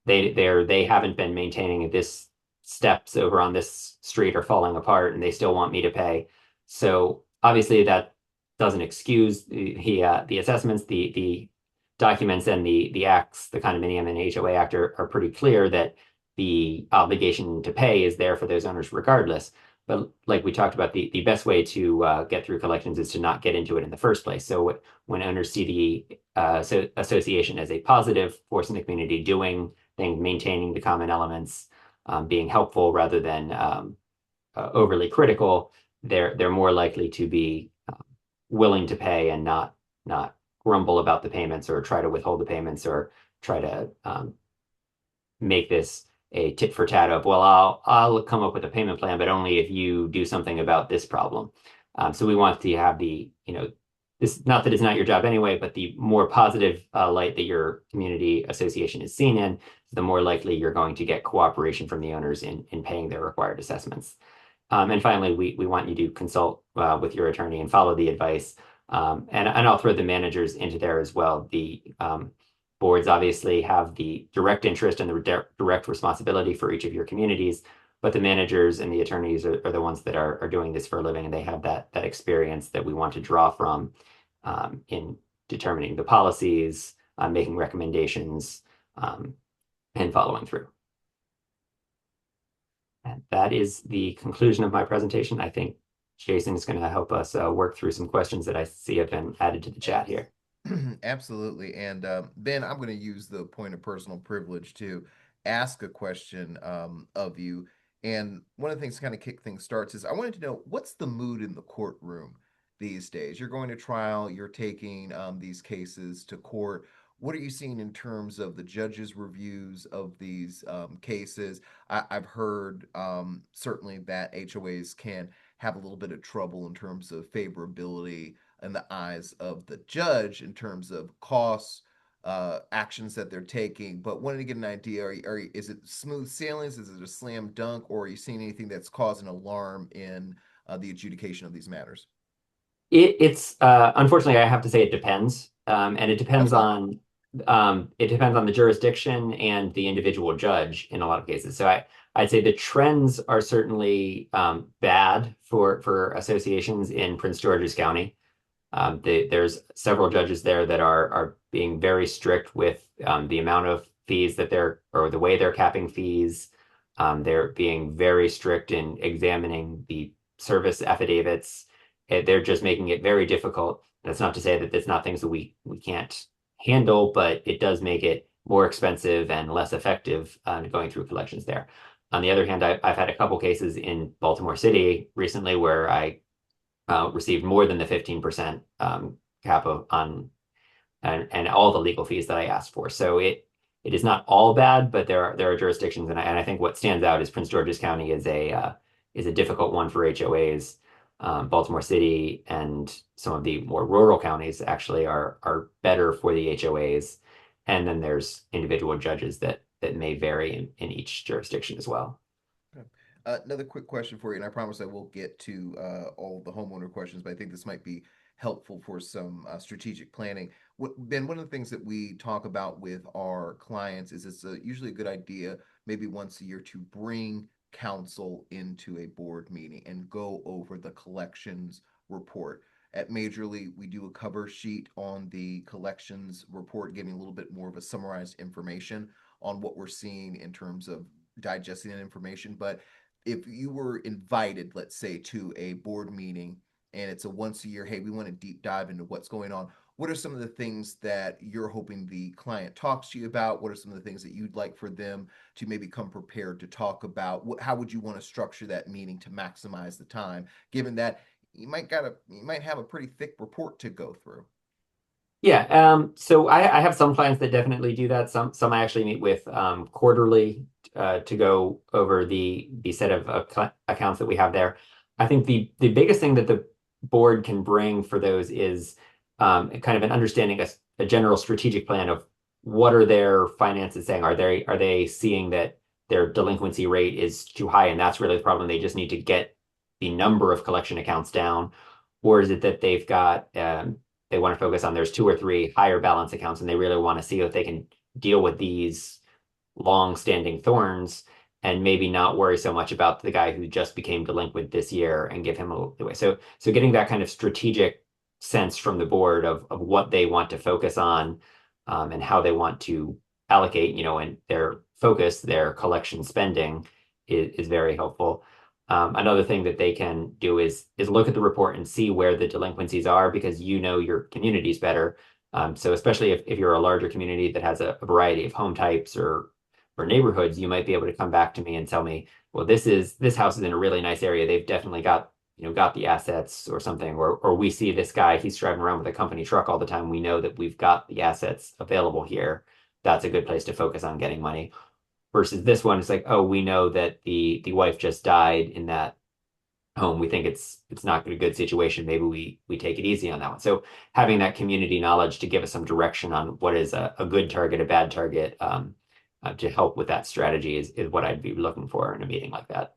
They haven't been maintaining this steps over on this street are falling apart and they still want me to pay. So obviously that doesn't excuse the assessments, the documents and the acts, the condominium and HOA act are pretty clear that the obligation to pay is there for those owners regardless. but like we talked about, the best way to get through collections is to not get into it in the first place. So when owners see the association as a positive force in the community, doing things, maintaining the common elements, being helpful rather than overly critical, they're more likely to be willing to pay and not grumble about the payments or try to withhold the payments or try to make this a tit for tat of, well, I'll come up with a payment plan, but only if you do something about this problem. So we want to have this, not that it's not your job anyway, but the more positive light that your community association is seen in, the more likely you're going to get cooperation from the owners in paying their required assessments. And finally, we want you to consult with your attorney and follow the advice. And I'll throw the managers into there as well. The boards obviously have the direct interest and the direct responsibility for each of your communities, but the managers and the attorneys are the ones that are doing this for a living, and they have that experience that we want to draw from in determining the policies, making recommendations, and following through. And that is the conclusion of my presentation. I think Jason is going to help us work through some questions that I see have been added to the chat here. Absolutely. And Ben, I'm going to use the point of personal privilege to ask a question of you. And one of the things to kind of kick things starts is I wanted to know what's the mood in the courtroom these days? You're going to trial, you're taking these cases to court. What are you seeing in terms of the judges' reviews of these cases? I've heard certainly that HOAs can have a little bit of trouble in terms of favorability in the eyes of the judge in terms of costs, actions that they're taking. But wanted to get an idea: is it smooth sailings? Is it a slam dunk, or are you seeing anything that's causing alarm in the adjudication of these matters? It's unfortunately, I have to say it depends, and That's fine. it depends on the jurisdiction and the individual judge in a lot of cases. So I'd say the trends are certainly bad for associations in Prince George's County. There's several judges there that are being very strict with the amount of fees that or the way they're capping fees. They're being very strict in examining the service affidavits. They're just making it very difficult. That's not to say that it's not things that we can't handle, but it does make it more expensive and less effective going through collections there. On the other hand, I've had a couple cases in Baltimore City recently where I received more than the 15% cap on and all the legal fees that I asked for. So it is not all bad, but there are jurisdictions, and I think what stands out is Prince George's County is a difficult one for HOAs. Baltimore City and some of the more rural counties actually are better for the HOAs. And then there's individual judges that may vary in each jurisdiction as well. Okay. Another quick question for you, and I promise I will get to all the homeowner questions, but I think this might be helpful for some strategic planning. Ben, one of the things that we talk about with our clients is it's usually a good idea, maybe once a year, to bring counsel into a board meeting and go over the collections report. At Majerle, we do a cover sheet on the collections report, giving a little bit more of a summarized information on what we're seeing in terms of digesting that information. But if you were invited, let's say, to a board meeting and it's a once a year, hey, we want to deep dive into what's going on. What are some of the things that you're hoping the client talks to you about? What are some of the things that you'd like for them to maybe come prepared to talk about? How would you want to structure that meeting to maximize the time, given that you might have a pretty thick report to go through? Yeah, so I have some clients that definitely do that. Some I actually meet with quarterly to go over the set of accounts that we have there. I think the biggest thing that the board can bring for those is kind of an understanding, a general strategic plan of what are their finances saying. Are they seeing that their delinquency rate is too high and that's really the problem? They just need to get the number of collection accounts down, or is it that they've got they want to focus on there's two or three higher balance accounts and they really want to see if they can deal with these long-standing thorns and maybe not worry so much about the guy who just became delinquent this year and give him a little way. So getting that kind of strategic sense from the board of what they want to focus on and how they want to allocate, and their focus, their collection spending is very helpful. Another thing that they can do is look at the report and see where the delinquencies are because you know your communities better. So especially if you're a larger community that has a variety of home types or neighborhoods, you might be able to come back to me and tell me, well, this house is in a really nice area. They've definitely got the assets or something, or we see this guy, he's driving around with a company truck all the time. We know that we've got the assets available here. That's a good place to focus on getting money. Versus this one, it's like, oh, we know that the wife just died in that home. We think it's not a good situation. Maybe we take it easy on that one. So having that community knowledge to give us some direction on what is a good target, a bad target, to help with that strategy is what I'd be looking for in a meeting like that.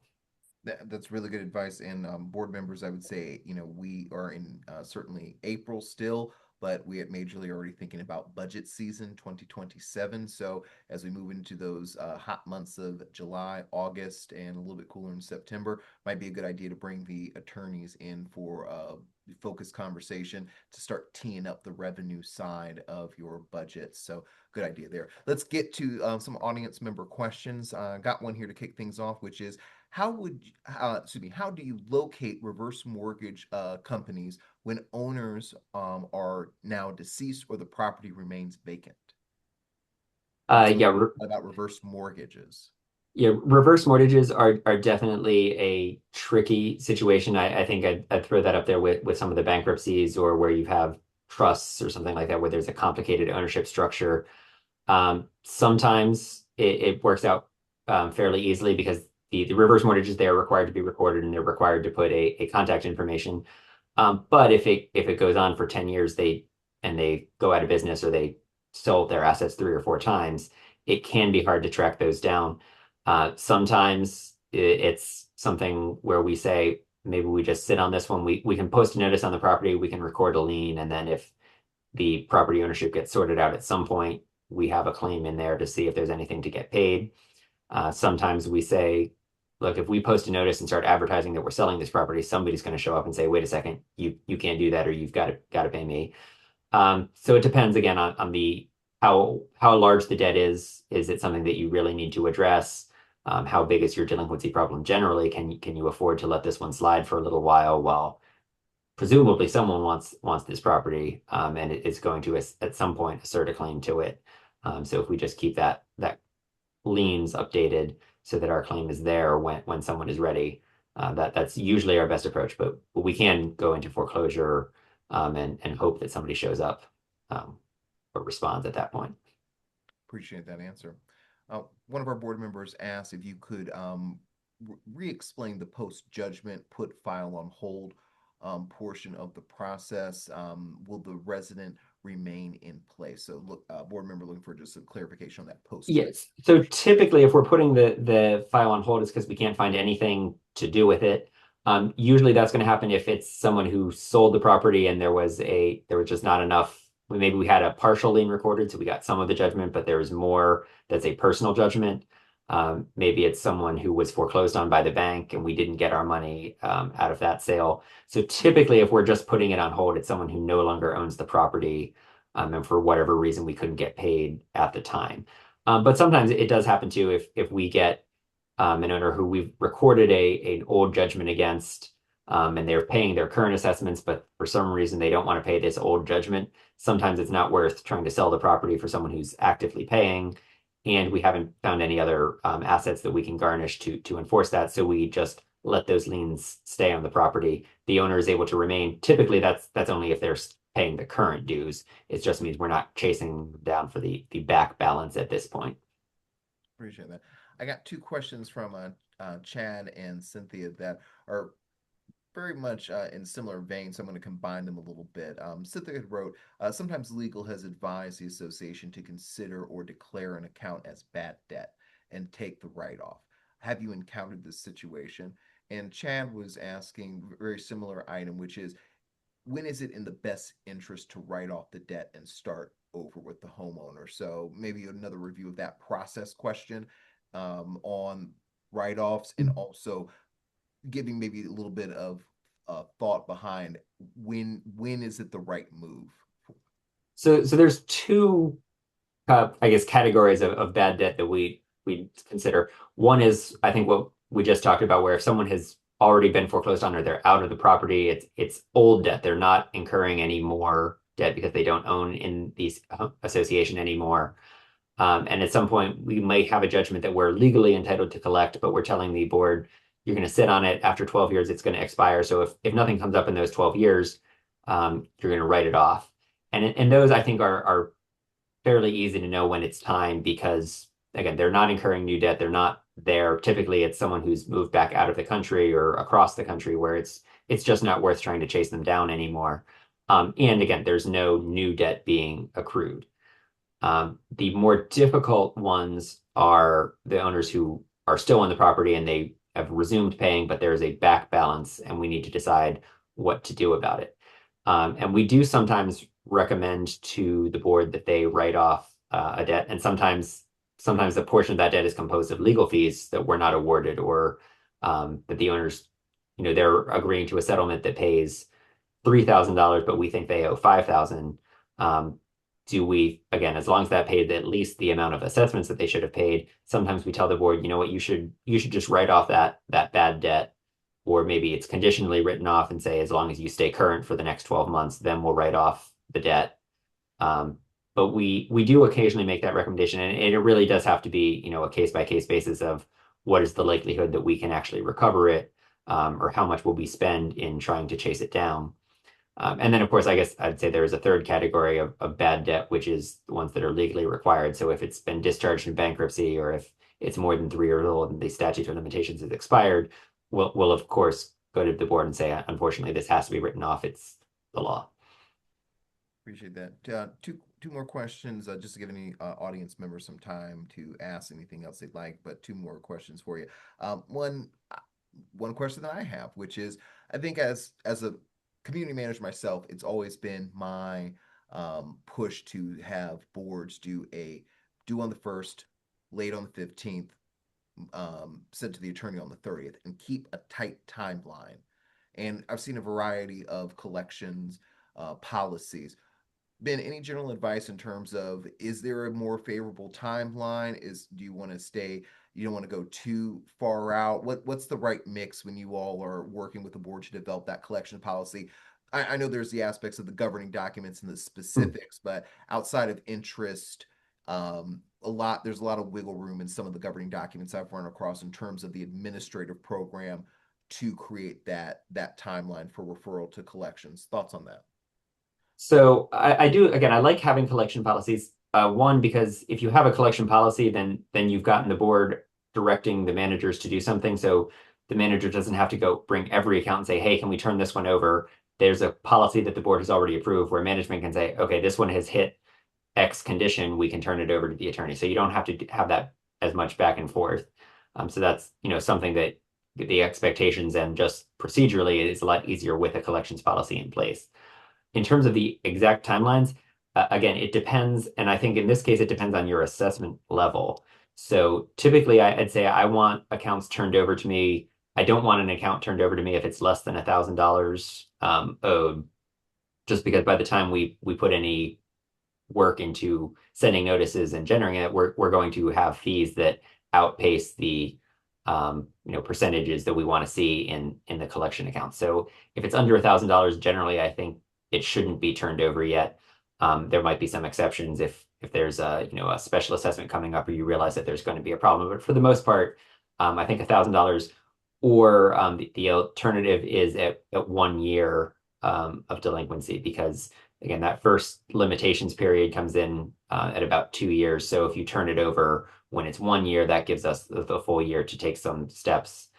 That's really good advice. And board members, I would say, we are in certainly April still, but we at Majorly are already thinking about budget season 2027. So as we move into those hot months of July, August, and a little bit cooler in September, might be a good idea to bring the attorneys in for a focused conversation to start teeing up the revenue side of your budget. So good idea there. Let's get to some audience member questions. Got one here to kick things off, which is how do you locate reverse mortgage companies when owners are now deceased or the property remains vacant? What is Yeah, about reverse mortgages? yeah, reverse mortgages are definitely a tricky situation. I think I'd throw that up there with some of the bankruptcies or where you have trusts or something like that, where there's a complicated ownership structure. Sometimes it works out fairly easily because the reverse mortgages, they are required to be recorded and they're required to put a contact information. But if it goes on for 10 years, they go out of business or they sold their assets three or four times, it can be hard to track those down. Sometimes it's something where we say, maybe we just sit on this one. We can post a notice on the property, we can record a lien, and then if the property ownership gets sorted out at some point, we have a claim in there to see if there's anything to get paid. Sometimes we say, look, if we post a notice and start advertising that we're selling this property, somebody's going to show up and say, wait a second, you can't do that, or you've got to pay me. So it depends again on the how large the debt is. Is it something that you really need to address? How big is your delinquency problem generally? Can you afford to let this one slide for a little while presumably someone wants this property, and it's going to at some point assert a claim to it. So if we just keep that liens updated so that our claim is there when someone is ready, that's usually our best approach. But we can go into foreclosure, and hope that somebody shows up, or responds at that point. Appreciate that answer. One of our board members asked if you could re-explain the post-judgment put file on hold portion of the process. Will the resident remain in place? So look, board member looking for just some clarification on that post-judgment. Yes. So typically, if we're putting the file on hold, it's because we can't find anything to do with it. Usually that's going to happen if it's someone who sold the property and there was just not enough. Maybe we had a partial lien recorded, so we got some of the judgment, but there was more that's a personal judgment. Maybe it's someone who was foreclosed on by the bank and we didn't get our money out of that sale. So typically, if we're just putting it on hold, it's someone who no longer owns the property, and for whatever reason we couldn't get paid at the time. But sometimes it does happen too if we get an owner who we've recorded an old judgment against, and they're paying their current assessments, but for some reason they don't want to pay this old judgment. Sometimes it's not worth trying to sell the property for someone who's actively paying, and we haven't found any other assets that we can garnish to enforce that. So we just let those liens stay on the property. The owner is able to remain. Typically, that's only if they're paying the current dues. It just means we're not chasing them down for the back balance at this point. Appreciate that. I got two questions from Chad and Cynthia that are very much in similar veins. So I'm going to combine them a little bit. Cynthia wrote, sometimes legal has advised the association to consider or declare an account as bad debt and take the write-off. Have you encountered this situation? And Chad was asking a very similar item, which is when is it in the best interest to write off the debt and start over with the homeowner? So maybe another review of that process question on write-offs, and also giving maybe a little bit of thought behind when is it the right move? So there's two, I guess, categories of bad debt that we consider. One is, I think, what we just talked about, where if someone has already been foreclosed on or they're out of the property, it's old debt. They're not incurring any more debt because they don't own in the association anymore. And at some point, we might have a judgment that we're legally entitled to collect, but we're telling the board, you're going to sit on it. After 12 years, it's going to expire. So if nothing comes up in those 12 years, you're going to write it off. And those, I think, are fairly easy to know when it's time because, again, they're not incurring new debt. They're not there. Typically, it's someone who's moved back out of the country or across the country where it's just not worth trying to chase them down anymore. And again, there's no new debt being accrued. The more difficult ones are the owners who are still on the property and they have resumed paying, but there is a back balance and we need to decide what to do about it. And we do sometimes recommend to the board that they write off a debt, and sometimes a portion of that debt is composed of legal fees that were not awarded, or that the owners, they're agreeing to a settlement that pays $3,000, but we think they owe $5,000. Do we, again, as long as that paid at least the amount of assessments that they should have paid, sometimes we tell the board, you know what, you should just write off that bad debt, or maybe it's conditionally written off and say, as long as you stay current for the next 12 months, then we'll write off the debt. But we do occasionally make that recommendation, and it really does have to be, a case by case basis of what is the likelihood that we can actually recover it, or how much will we spend in trying to chase it down. And then, of course, I guess I'd say there is a third category of bad debt, which is the ones that are legally required. So if it's been discharged in bankruptcy, or if it's more than 3 years old and the statute of limitations is expired, we'll of course go to the board and say, unfortunately, this has to be written off. It's the law. Appreciate that. Two more questions, just to give any audience members some time to ask anything else they'd like, but two more questions for you. One question that I have, which is, I think as a community manager myself, it's always been my push to have boards do on the 1st, late on the 15th, sent to the attorney on the 30th, and keep a tight timeline. And I've seen a variety of collections policies. Ben, any general advice in terms of, is there a more favorable timeline? Do you want to stay, you don't want to go too far out? What's the right mix when you all are working with the board to develop that collection policy? I know there's the aspects of the governing documents and the specifics, but outside of interest, there's a lot of wiggle room in some of the governing documents I've run across in terms of the administrative program to create that timeline for referral to collections. Thoughts on that? So I do, again, I like having collection policies. One, because if you have a collection policy, then you've gotten the board directing the managers to do something. So the manager doesn't have to go bring every account and say, hey, can we turn this one over? There's a policy that the board has already approved where management can say, okay, this one has hit X condition, we can turn it over to the attorney. So you don't have to have that as much back and forth. So that's, something that the expectations and just procedurally is a lot easier with a collections policy in place. In terms of the exact timelines, again, it depends. And I think in this case, it depends on your assessment level. So typically, I'd say I want accounts turned over to me. I don't want an account turned over to me if it's less than $1,000 owed, just because by the time we put any work into sending notices and generating it, we're going to have fees that outpace the percentages that we want to see in the collection account. So if it's under $1,000, generally, I think it shouldn't be turned over yet. There might be some exceptions if there's a special assessment coming up, or you realize that there's going to be a problem. But for the most part, I think $1,000, or the alternative is at 1 year of delinquency, because again, that first limitations period comes in at about 2 years. So if you turn it over when it's 1 year, that gives us the full year to take some steps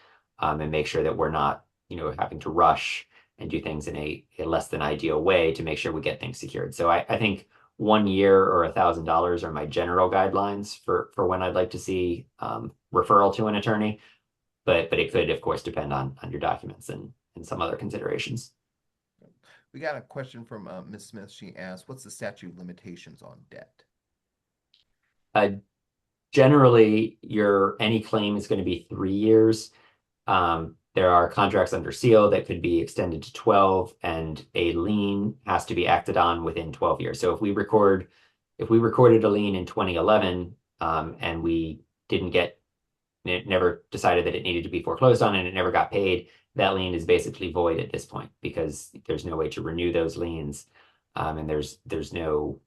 and make sure that we're not having to rush and do things in a less than ideal way to make sure we get things secured. So I think 1 year or $1,000 are my general guidelines for when I'd like to see referral to an attorney. But it could, of course, depend on your documents and some other considerations. We got a question from Ms. Smith. She asked, what's the statute of limitations on debt? Uh, Generally, any claim is going to be 3 years. There are contracts under seal that could be extended to 12, and a lien has to be acted on within 12 years. So if we recorded a lien in 2011, and we didn't get it never decided that it needed to be foreclosed on and it never got paid, that lien is basically void at this point because there's no way to renew those liens, and there's no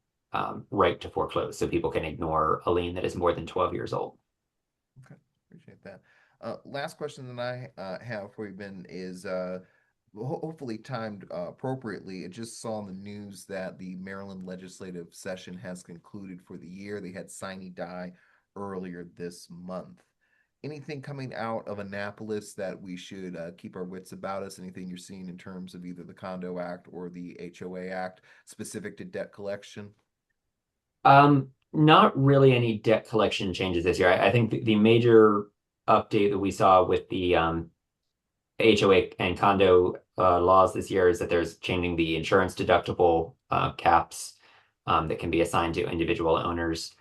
right to foreclose. So people can ignore a lien that is more than 12 years old. Okay, appreciate that. Last question that I have for you, Ben, is hopefully timed appropriately. I just saw in the news that the Maryland legislative session has concluded for the year. They had sine die earlier this month. Anything coming out of Annapolis that we should keep our wits about us? Anything you're seeing in terms of either the Condo Act or the HOA Act specific to debt collection? Not really any debt collection changes this year. I think the major update that we saw with the HOA and condo laws this year is that there's changing the insurance deductible caps that can be assigned to individual owners.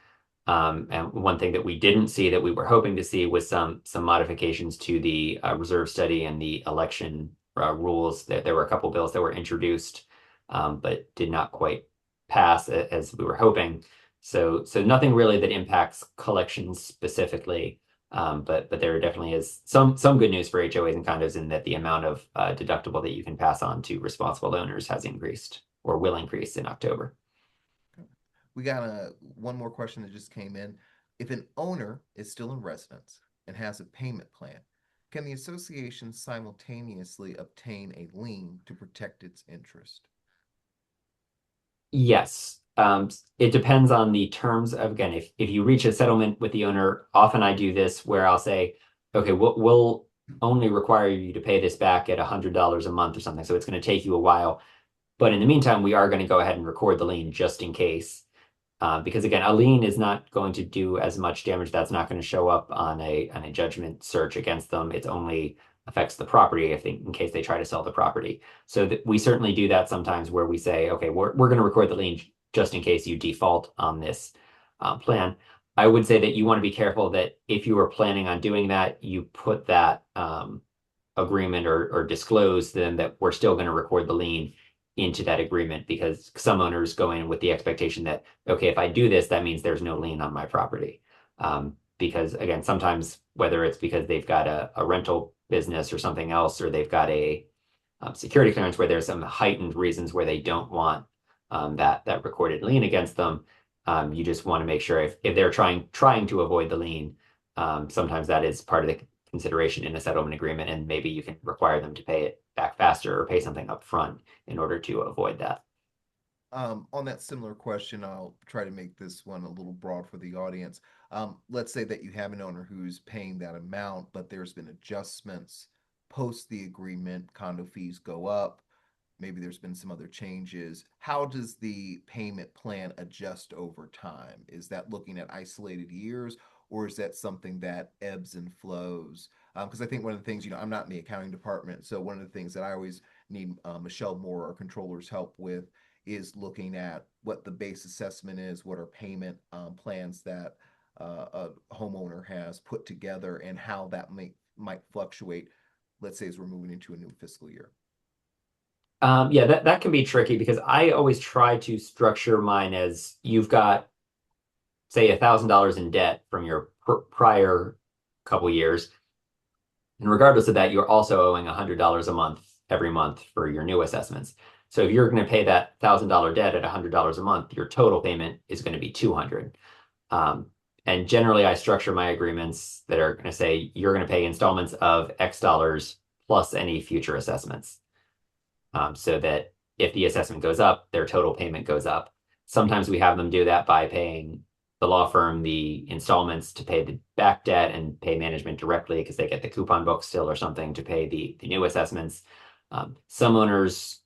And one thing that we didn't see that we were hoping to see was some modifications to the reserve study and the election rules. That there were a couple bills that were introduced, but did not quite pass as we were hoping. So nothing really that impacts collections specifically. But there definitely is some good news for HOAs and condos in that the amount of deductible that you can pass on to responsible owners has increased or will increase in October. We got one more question that just came in. If an owner is still in residence and has a payment plan, can the association simultaneously obtain a lien to protect its interest? Yes. It depends on the terms of, again, if you reach a settlement with the owner, often I do this where I'll say, okay, we'll only require you to pay this back at $100 a month or something. So it's going to take you a while. But in the meantime, we are going to go ahead and record the lien just in case. Because again, a lien is not going to do as much damage. That's not going to show up on a judgment search against them. It only affects the property if in case they try to sell the property. So that we certainly do that sometimes where we say, okay, we're going to record the lien just in case you default on this plan. I would say that you want to be careful that if you are planning on doing that, you put that agreement or disclose then that we're still going to record the lien into that agreement because some owners go in with the expectation that, okay, if I do this, that means there's no lien on my property. Because again, sometimes whether it's because they've got a rental business or something else, or they've got a security clearance where there's some heightened reasons where they don't want that recorded lien against them. You just want to make sure if they're trying to avoid the lien, sometimes that is part of the consideration in a settlement agreement, and maybe you can require them to pay it back faster or pay something up front in order to avoid that. On that similar question, I'll try to make this one a little broad for the audience. Let's say that you have an owner who's paying that amount, but there's been adjustments post the agreement, condo fees go up, maybe there's been some other changes. How does the payment plan adjust over time? Is that looking at isolated years, or is that something that ebbs and flows? Because I think one of the things, I'm not in the accounting department, so one of the things that I always need Michelle Moore, our controller's help with, is looking at what the base assessment is, what are payment plans that a homeowner has put together, and how that might fluctuate, let's say, as we're moving into a new fiscal year. Yeah, that can be tricky because I always try to structure mine as you've got, say, $1,000 in debt from your prior couple years. And regardless of that, you're also owing $100 a month every month for your new assessments. So if you're going to pay that $1,000 debt at $100 a month, your total payment is going to be 200. And generally, I structure my agreements that are going to say you're going to pay installments of X dollars plus any future assessments, so that if the assessment goes up, their total payment goes up. Sometimes we have them do that by paying the law firm the installments to pay the back debt and pay management directly because they get the coupon book still or something to pay the new assessments. Some owners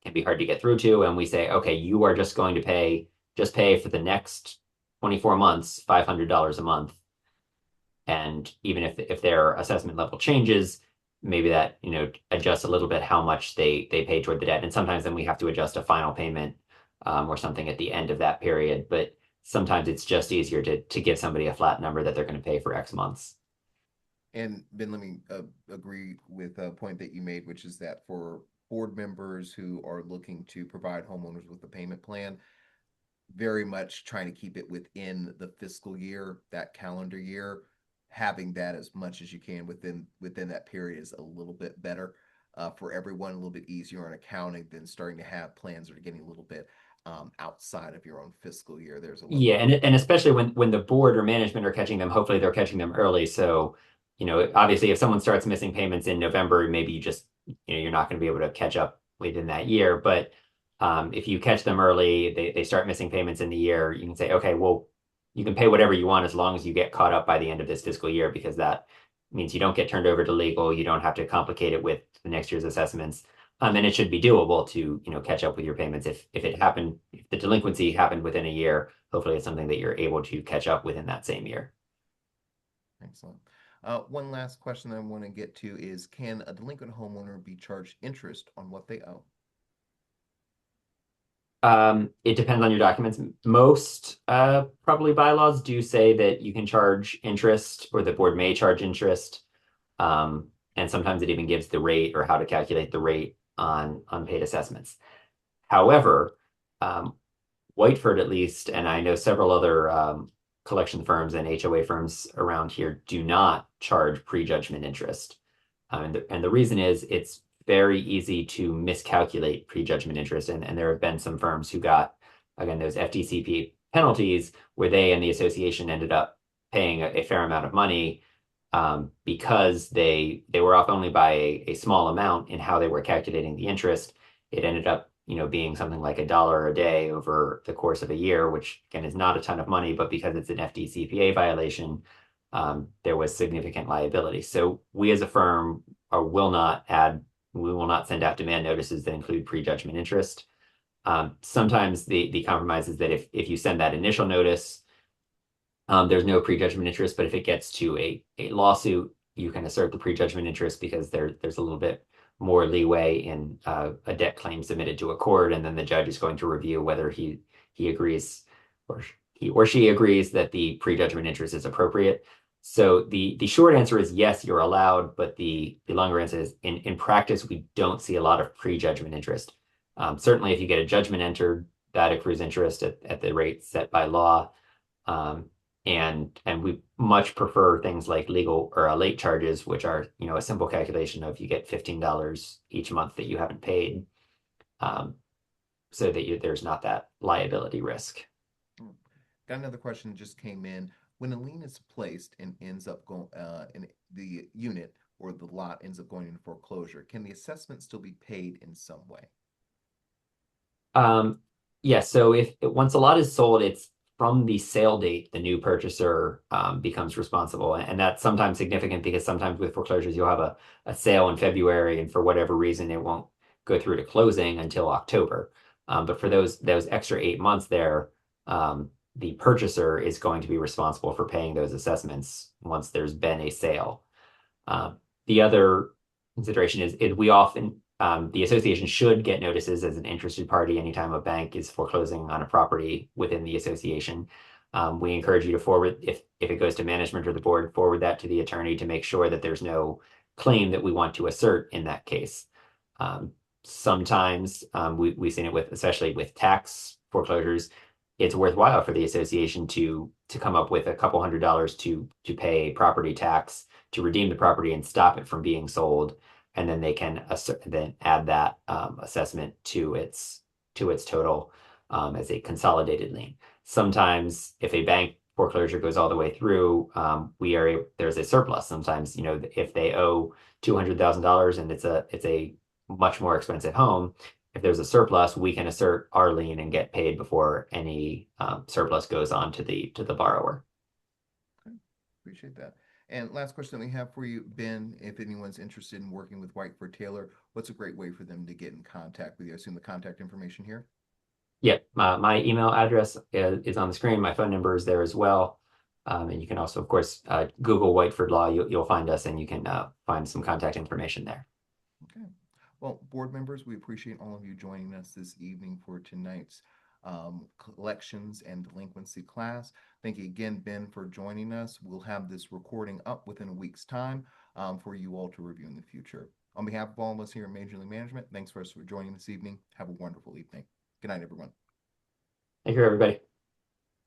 can be hard to get through to, and we say, okay, you are just going to pay for the next 24 months, $500 a month. And even if their assessment level changes, maybe that, adjusts a little bit how much they pay toward the debt. And sometimes then we have to adjust a final payment or something at the end of that period. But sometimes it's just easier to give somebody a flat number that they're going to pay for X months. And Ben, let me agree with a point that you made, which is that for board members who are looking to provide homeowners with a payment plan, very much trying to keep it within the fiscal year, that calendar year. having that as much as you can within that period is a little bit better for everyone, a little bit easier on accounting than starting to have plans that are getting a little bit outside of your own fiscal year. There's a Yeah, little and especially when the board or management are catching them, hopefully they're catching them early. So, obviously if someone starts missing payments in November, maybe you're not going to be able to catch up within that year. But if you catch them early, they start missing payments in the year, you can say, okay, well, you can pay whatever you want as long as you get caught up by the end of this fiscal year, because that means you don't get turned over to legal. You don't have to complicate it with the next year's assessments. And it should be doable to, catch up with your payments if the delinquency happened within a year. Hopefully, it's something that you're able to catch up within that same year. excellent. One last question that I want to get to is, can a delinquent homeowner be charged interest on what they owe? It depends on your documents. Most probably bylaws do say that you can charge interest, or the board may charge interest. And sometimes it even gives the rate or how to calculate the rate on unpaid assessments. However, um, Whiteford at least, and I know several other collection firms and HOA firms around here do not charge prejudgment interest. And the reason is it's very easy to miscalculate prejudgment interest. And there have been some firms who got, again, those FDCP penalties where they and the association ended up paying a fair amount of money because they were off only by a small amount in how they were calculating the interest. It ended up, being something like $1 a day over the course of a year, which again is not a ton of money, but because it's an FDCPA violation, there was significant liability. So we as a firm we will not send out demand notices that include prejudgment interest. Sometimes the compromise is that if you send that initial notice, there's no prejudgment interest, but if it gets to a lawsuit, you can assert the prejudgment interest because there's a little bit more leeway in a debt claim submitted to a court, and then the judge is going to review whether he agrees or he or she agrees that the prejudgment interest is appropriate. So the short answer is yes, you're allowed, but the longer answer is in practice, we don't see a lot of prejudgment interest. Certainly, if you get a judgment entered, that accrues interest at the rate set by law. Um, and we much prefer things like legal or late charges, which are, a simple calculation of you get $15 each month that you haven't paid, um, so that there's not that liability risk. Hmm. Got another question that just came in. When a lien is placed and ends up going in the unit or the lot ends up going into foreclosure, can the assessment still be paid in some way? Um, yeah, so if once a lot is sold, it's from the sale date, the new purchaser becomes responsible. And that's sometimes significant because sometimes with foreclosures, you'll have a sale in February, and for whatever reason, it won't go through to closing until October. But for those extra 8 months there, the purchaser is going to be responsible for paying those assessments once there's been a sale. The other consideration is we often the association should get notices as an interested party anytime a bank is foreclosing on a property within the association. We encourage you to forward, if it goes to management or the board, forward that to the attorney to make sure that there's no claim that we want to assert in that case. Sometimes we've seen it especially with tax foreclosures. It's worthwhile for the association to come up with a couple $100s to pay property tax to redeem the property and stop it from being sold, and then they can then add that assessment to its total as a consolidated lien. Sometimes, if a bank foreclosure goes all the way through, there's a surplus. Sometimes, if they owe $200,000 and it's a much more expensive home, if there's a surplus, we can assert our lien and get paid before any surplus goes on to the borrower. Okay, appreciate that. And last question that we have for you, Ben, if anyone's interested in working with Whiteford Taylor, what's a great way for them to get in contact with you? I assume the contact information here. Yeah, my email address is on the screen. My phone number is there as well. And you can also, of course, Google Whiteford Law. You'll find us, and you can find some contact information there. Okay. Well, board members, we appreciate all of you joining us this evening for tonight's collections and delinquency class. Thank you again, Ben, for joining us. We'll have this recording up within a week's time for you all to review in the future. On behalf of all of us here at Majerle Management, thanks for joining this evening. Have a wonderful evening. Good night, everyone. Thank you, everybody.